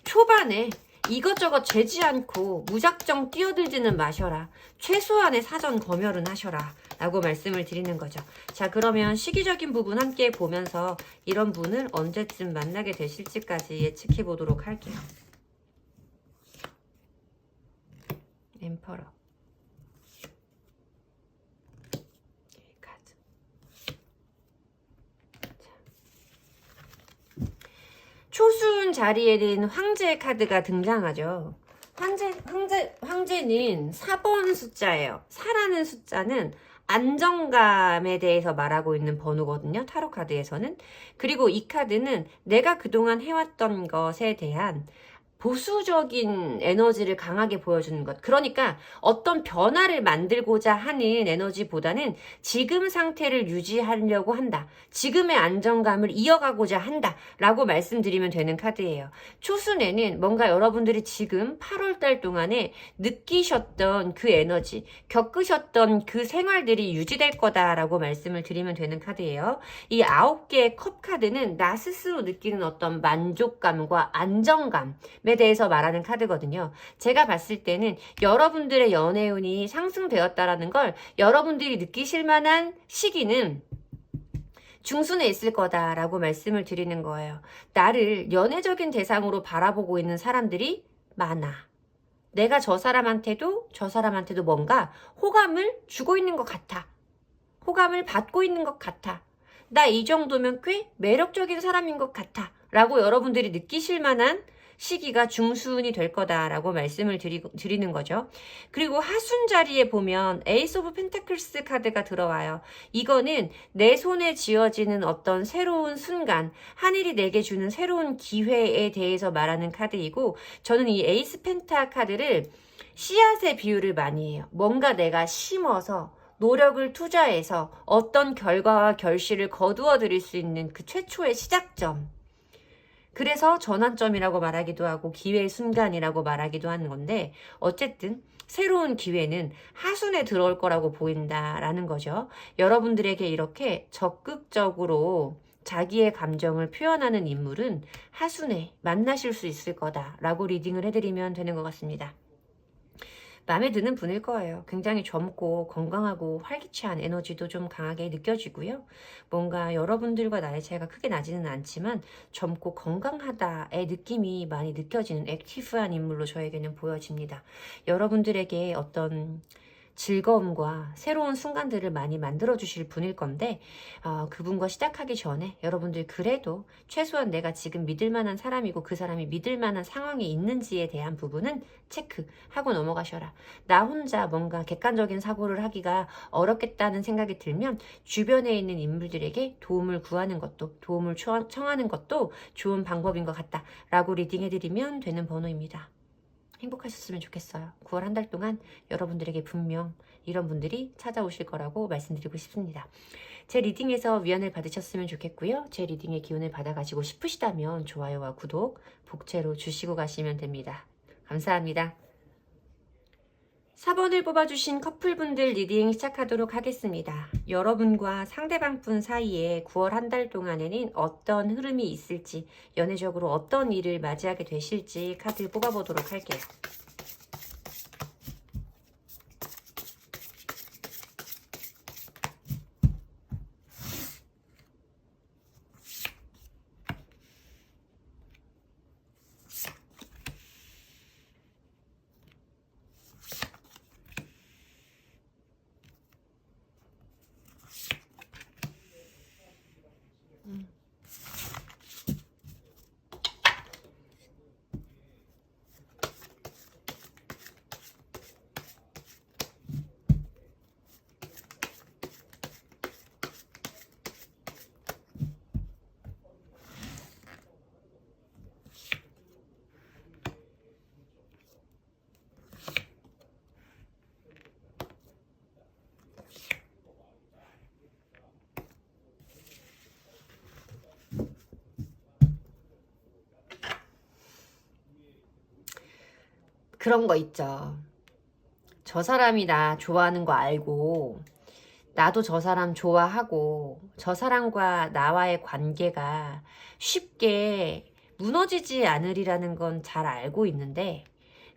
초반에 이것저것 재지 않고 무작정 뛰어들지는 마셔라, 최소한의 사전 검열은 하셔라 라고 말씀을 드리는 거죠. 자, 그러면 시기적인 부분 함께 보면서 이런 분을 언제쯤 만나게 되실지까지 예측해 보도록 할게요. 엠퍼러 초순 자리에는 황제 카드가 등장하죠. 황제는 4번 숫자예요. 4라는 숫자는 안정감에 대해서 말하고 있는 번호거든요. 타로 카드에서는. 그리고 이 카드는 내가 그동안 해왔던 것에 대한 보수적인 에너지를 강하게 보여주는 것. 그러니까 어떤 변화를 만들고자 하는 에너지보다는 지금 상태를 유지하려고 한다. 지금의 안정감을 이어가고자 한다. 라고 말씀드리면 되는 카드예요. 초순에는 뭔가 여러분들이 지금 8월달 동안에 느끼셨던 그 에너지, 겪으셨던 그 생활들이 유지될 거다라고 말씀을 드리면 되는 카드예요. 이 9개의 컵 카드는 나 스스로 느끼는 어떤 만족감과 안정감 에 대해서 말하는 카드거든요. 제가 봤을 때는 여러분들의 연애운이 상승되었다라는 걸 여러분들이 느끼실 만한 시기는 중순에 있을 거다라고 말씀을 드리는 거예요. 나를 연애적인 대상으로 바라보고 있는 사람들이 많아. 내가 저 사람한테도 뭔가 호감을 주고 있는 것 같아. 호감을 받고 있는 것 같아. 나 이 정도면 꽤 매력적인 사람인 것 같아. 라고 여러분들이 느끼실 만한 시기가 중순이 될 거다라고 말씀을 드리는 거죠. 그리고 하순 자리에 보면 에이스 오브 펜타클스 카드가 들어와요. 이거는 내 손에 쥐어지는 어떤 새로운 순간, 하늘이 내게 주는 새로운 기회에 대해서 말하는 카드이고, 저는 이 에이스 펜타 카드를 씨앗의 비유를 많이 해요. 뭔가 내가 심어서 노력을 투자해서 어떤 결과와 결실을 거두어 드릴 수 있는 그 최초의 시작점. 그래서 전환점이라고 말하기도 하고 기회의 순간이라고 말하기도 하는 건데, 어쨌든 새로운 기회는 하순에 들어올 거라고 보인다라는 거죠. 여러분들에게 이렇게 적극적으로 자기의 감정을 표현하는 인물은 하순에 만나실 수 있을 거다라고 리딩을 해드리면 되는 것 같습니다. 마음에 드는 분일 거예요. 굉장히 젊고 건강하고 활기찬 에너지도 좀 강하게 느껴지고요. 뭔가 여러분들과 나의 차이가 크게 나지는 않지만 젊고 건강하다의 느낌이 많이 느껴지는 액티브한 인물로 저에게는 보여집니다. 여러분들에게 어떤 즐거움과 새로운 순간들을 많이 만들어주실 분일 건데, 그분과 시작하기 전에 여러분들 그래도 최소한 내가 지금 믿을 만한 사람이고 그 사람이 믿을 만한 상황에 있는지에 대한 부분은 체크하고 넘어가셔라. 나 혼자 뭔가 객관적인 사고를 하기가 어렵겠다는 생각이 들면 주변에 있는 인물들에게 도움을 구하는 것도, 도움을 청하는 것도 좋은 방법인 것 같다 라고 리딩해드리면 되는 번호입니다. 행복하셨으면 좋겠어요. 9월 한 달 동안 여러분들에게 분명 이런 분들이 찾아오실 거라고 말씀드리고 싶습니다. 제 리딩에서 위안을 받으셨으면 좋겠고요. 제 리딩의 기운을 받아가시고 싶으시다면 좋아요와 구독, 복채로 주시고 가시면 됩니다. 감사합니다. 4번을 뽑아주신 커플분들 리딩 시작하도록 하겠습니다. 여러분과 상대방분 사이에 9월 한 달 동안에는 어떤 흐름이 있을지, 연애적으로 어떤 일을 맞이하게 되실지 카드 뽑아보도록 할게요. 그런 거 있죠. 저 사람이 나 좋아하는 거 알고 나도 저 사람 좋아하고 저 사람과 나와의 관계가 쉽게 무너지지 않으리라는 건 잘 알고 있는데,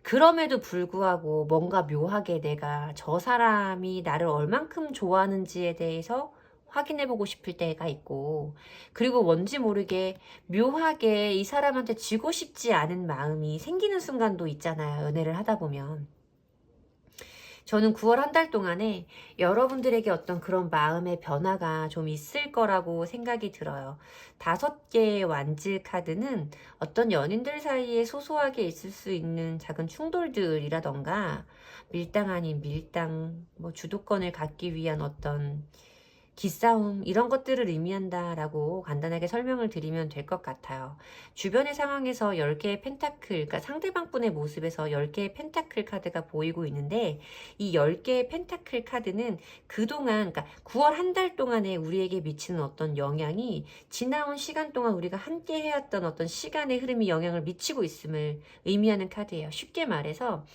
그럼에도 불구하고 뭔가 묘하게 내가 저 사람이 나를 얼만큼 좋아하는지에 대해서 확인해보고 싶을 때가 있고, 그리고 뭔지 모르게 묘하게 이 사람한테 지고 싶지 않은 마음이 생기는 순간도 있잖아요. 연애를 하다 보면. 저는 9월 한 달 동안에 여러분들에게 어떤 그런 마음의 변화가 좀 있을 거라고 생각이 들어요. 5개의 완즈 카드는 어떤 연인들 사이에 소소하게 있을 수 있는 작은 충돌들이라던가 밀당 아닌 밀당, 뭐 주도권을 갖기 위한 어떤 기싸움 이런 것들을 의미한다라고 간단하게 설명을 드리면 될 것 같아요. 주변의 상황에서 10개의 펜타클, 그러니까 상대방분의 모습에서 10개의 펜타클 카드가 보이고 있는데 이 10개의 펜타클 카드는 그동안, 그러니까 9월 한 달 동안에 우리에게 미치는 어떤 영향이 지나온 시간 동안 우리가 함께 해왔던 어떤 시간의 흐름이 영향을 미치고 있음을 의미하는 카드예요. 쉽게 말해서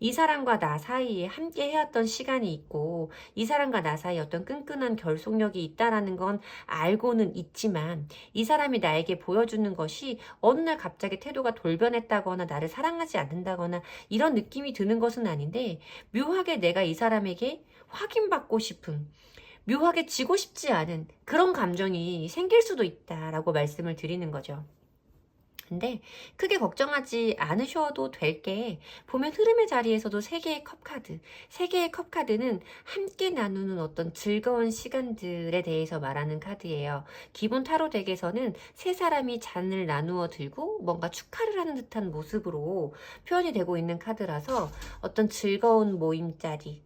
이 사람과 나 사이에 함께 해왔던 시간이 있고 이 사람과 나 사이에 어떤 끈끈한 결속력이 있다라는 건 알고는 있지만 이 사람이 나에게 보여주는 것이 어느 날 갑자기 태도가 돌변했다거나 나를 사랑하지 않는다거나 이런 느낌이 드는 것은 아닌데 묘하게 내가 이 사람에게 확인받고 싶은, 묘하게 지고 싶지 않은 그런 감정이 생길 수도 있다라고 말씀을 드리는 거죠. 근데 크게 걱정하지 않으셔도 될 게, 보면 흐름의 자리에서도 3개의 컵카드, 3개의 컵카드는 함께 나누는 어떤 즐거운 시간들에 대해서 말하는 카드예요. 기본 타로 덱에서는 세 사람이 잔을 나누어 들고 뭔가 축하를 하는 듯한 모습으로 표현이 되고 있는 카드라서 어떤 즐거운 모임자리,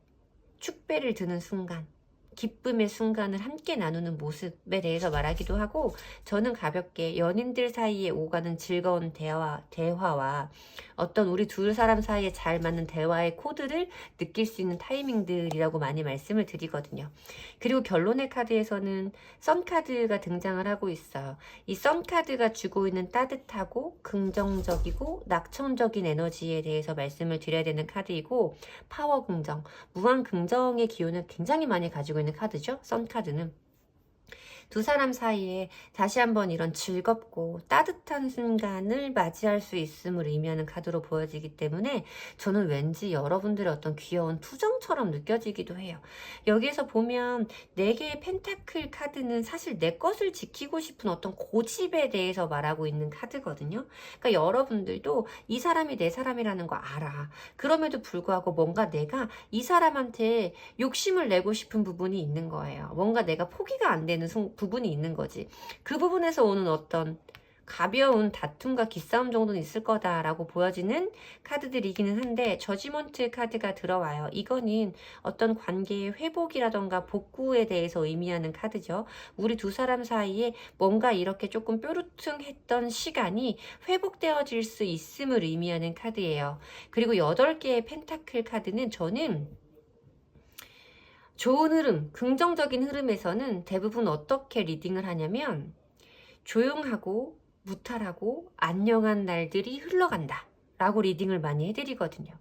축배를 드는 순간, 기쁨의 순간을 함께 나누는 모습에 대해서 말하기도 하고, 저는 가볍게 연인들 사이에 오가는 즐거운 대화와 어떤 우리 두 사람 사이에 잘 맞는 대화의 코드를 느낄 수 있는 타이밍들이라고 많이 말씀을 드리거든요. 그리고 결론의 카드에서는 썬카드가 등장을 하고 있어요. 이 썬카드가 주고 있는 따뜻하고 긍정적이고 낙천적인 에너지에 대해서 말씀을 드려야 되는 카드이고, 파워 긍정, 무한 긍정의 기운을 굉장히 많이 가지고 있는 카드죠. 썬카드는 두 사람 사이에 다시 한번 이런 즐겁고 따뜻한 순간을 맞이할 수 있음을 의미하는 카드로 보여지기 때문에 저는 왠지 여러분들의 어떤 귀여운 투정처럼 느껴지기도 해요. 여기에서 보면 4개의 펜타클 카드는 사실 내 것을 지키고 싶은 어떤 고집에 대해서 말하고 있는 카드거든요. 그러니까 여러분들도 이 사람이 내 사람이라는 거 알아. 그럼에도 불구하고 뭔가 내가 이 사람한테 욕심을 내고 싶은 부분이 있는 거예요. 뭔가 내가 포기가 안 되는 부분이 있는 거지. 그 부분에서 오는 어떤 가벼운 다툼과 기싸움 정도는 있을 거다라고 보여지는 카드들이기는 한데, 저지먼트 카드가 들어와요. 이거는 어떤 관계의 회복이라던가 복구에 대해서 의미하는 카드죠. 우리 두 사람 사이에 뭔가 이렇게 조금 뾰루퉁했던 시간이 회복되어질 수 있음을 의미하는 카드예요. 그리고 8개의 펜타클 카드는 저는 좋은 흐름, 긍정적인 흐름에서는 대부분 어떻게 리딩을 하냐면 조용하고 무탈하고 안녕한 날들이 흘러간다 라고 리딩을 많이 해드리거든요.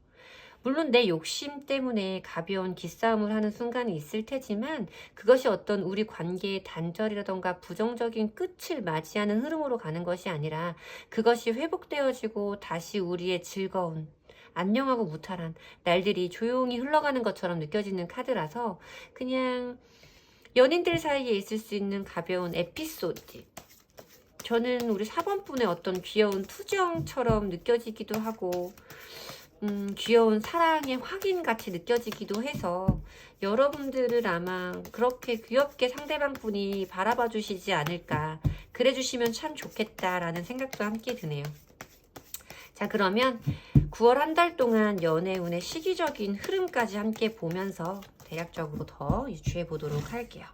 물론 내 욕심 때문에 가벼운 기싸움을 하는 순간이 있을 테지만 그것이 어떤 우리 관계의 단절이라던가 부정적인 끝을 맞이하는 흐름으로 가는 것이 아니라 그것이 회복되어지고 다시 우리의 즐거운, 안녕하고 무탈한 날들이 조용히 흘러가는 것처럼 느껴지는 카드라서 그냥 연인들 사이에 있을 수 있는 가벼운 에피소드, 저는 우리 4번분의 어떤 귀여운 투정처럼 느껴지기도 하고 귀여운 사랑의 확인같이 느껴지기도 해서 여러분들을 아마 그렇게 귀엽게 상대방분이 바라봐 주시지 않을까, 그래 주시면 참 좋겠다라는 생각도 함께 드네요. 자, 그러면 9월 한 달 동안 연애운의 시기적인 흐름까지 함께 보면서 대략적으로 더 유추해 보도록 할게요.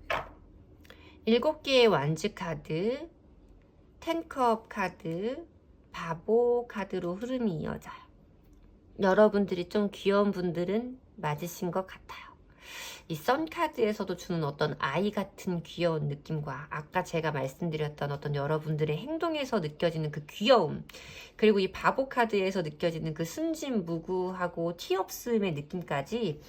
자, 7개의 완즈 카드, 10컵 카드, 바보 카드로 흐름이 이어져요. 여러분들이 좀 귀여운 분들은 맞으신 것 같아요. 이 썬카드에서도 주는 어떤 아이 같은 귀여운 느낌과 아까 제가 말씀드렸던 어떤 여러분들의 행동에서 느껴지는 그 귀여움, 그리고 이 바보 카드에서 느껴지는 그 순진무구하고 티없음의 느낌까지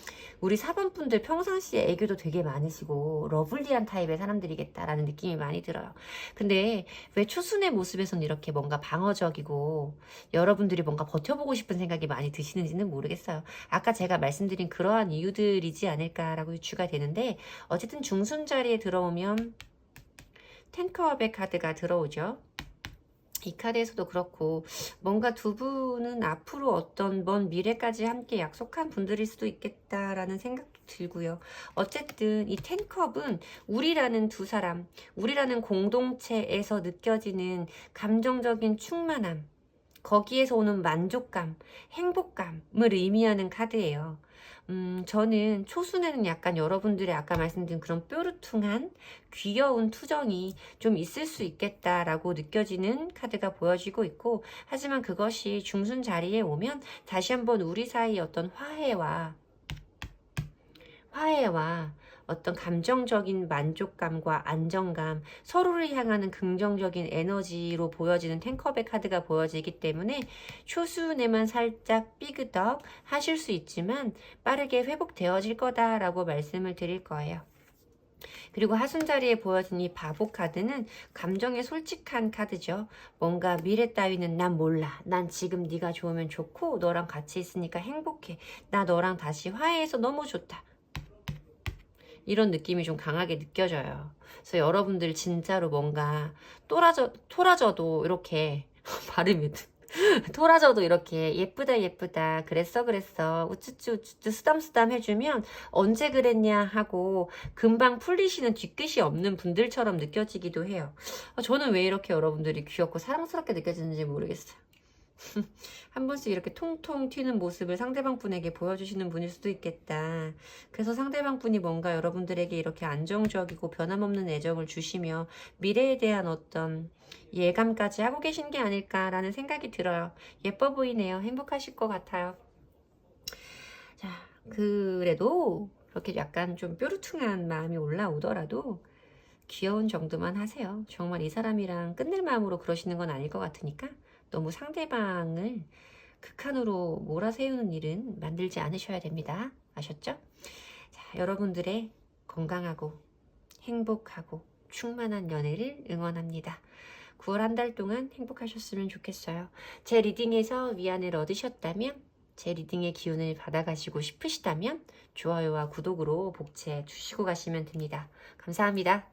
우리 4번 분들 평상시에 애교도 되게 많으시고 러블리한 타입의 사람들이겠다라는 느낌이 많이 들어요. 근데 왜 초순의 모습에서는 이렇게 뭔가 방어적이고 여러분들이 뭔가 버텨보고 싶은 생각이 많이 드시는지는 모르겠어요. 아까 제가 말씀드린 그러한 이유들이지 않을까라고 유추가 되는데, 어쨌든 중순 자리에 들어오면 10컵의 카드가 들어오죠. 이 카드에서도 그렇고 뭔가 두 분은 앞으로 어떤 먼 미래까지 함께 약속한 분들일 수도 있겠다라는 생각도 들고요. 어쨌든 이 10컵은 우리라는 두 사람, 우리라는 공동체에서 느껴지는 감정적인 충만함, 거기에서 오는 만족감, 행복감을 의미하는 카드예요. 저는 초순에는 약간 여러분들의 아까 말씀드린 그런 뾰루퉁한 귀여운 투정이 좀 있을 수 있겠다라고 느껴지는 카드가 보여지고 있고, 하지만 그것이 중순 자리에 오면 다시 한번 우리 사이 어떤 화해와 어떤 감정적인 만족감과 안정감, 서로를 향하는 긍정적인 에너지로 보여지는 10컵의 카드가 보여지기 때문에 초순에만 살짝 삐그덕 하실 수 있지만 빠르게 회복되어질 거다라고 말씀을 드릴 거예요. 그리고 하순 자리에 보여진 이 바보 카드는 감정에 솔직한 카드죠. 뭔가 미래 따위는 난 몰라. 난 지금 네가 좋으면 좋고 너랑 같이 있으니까 행복해. 나 너랑 다시 화해해서 너무 좋다. 이런 느낌이 좀 강하게 느껴져요. 그래서 여러분들 진짜로 뭔가 토라져도 이렇게 발음이 토라져도 이렇게 예쁘다 그랬어 우쭈쭈 쓰담쓰담 해주면 언제 그랬냐 하고 금방 풀리시는 뒤끝이 없는 분들처럼 느껴지기도 해요. 저는 왜 이렇게 여러분들이 귀엽고 사랑스럽게 느껴지는지 모르겠어요. 한 번씩 이렇게 통통 튀는 모습을 상대방 분에게 보여주시는 분일 수도 있겠다. 그래서 상대방 분이 뭔가 여러분들에게 이렇게 안정적이고 변함없는 애정을 주시며 미래에 대한 어떤 예감까지 하고 계신 게 아닐까라는 생각이 들어요. 예뻐 보이네요. 행복하실 것 같아요. 자, 그래도 이렇게 약간 좀 뾰루퉁한 마음이 올라오더라도 귀여운 정도만 하세요. 정말 이 사람이랑 끝낼 마음으로 그러시는 건 아닐 것 같으니까 너무 상대방을 극한으로 몰아세우는 일은 만들지 않으셔야 됩니다. 아셨죠? 자, 여러분들의 건강하고 행복하고 충만한 연애를 응원합니다. 9월 한 달 동안 행복하셨으면 좋겠어요. 제 리딩에서 위안을 얻으셨다면, 제 리딩의 기운을 받아가시고 싶으시다면 좋아요와 구독으로 복채 주시고 가시면 됩니다. 감사합니다.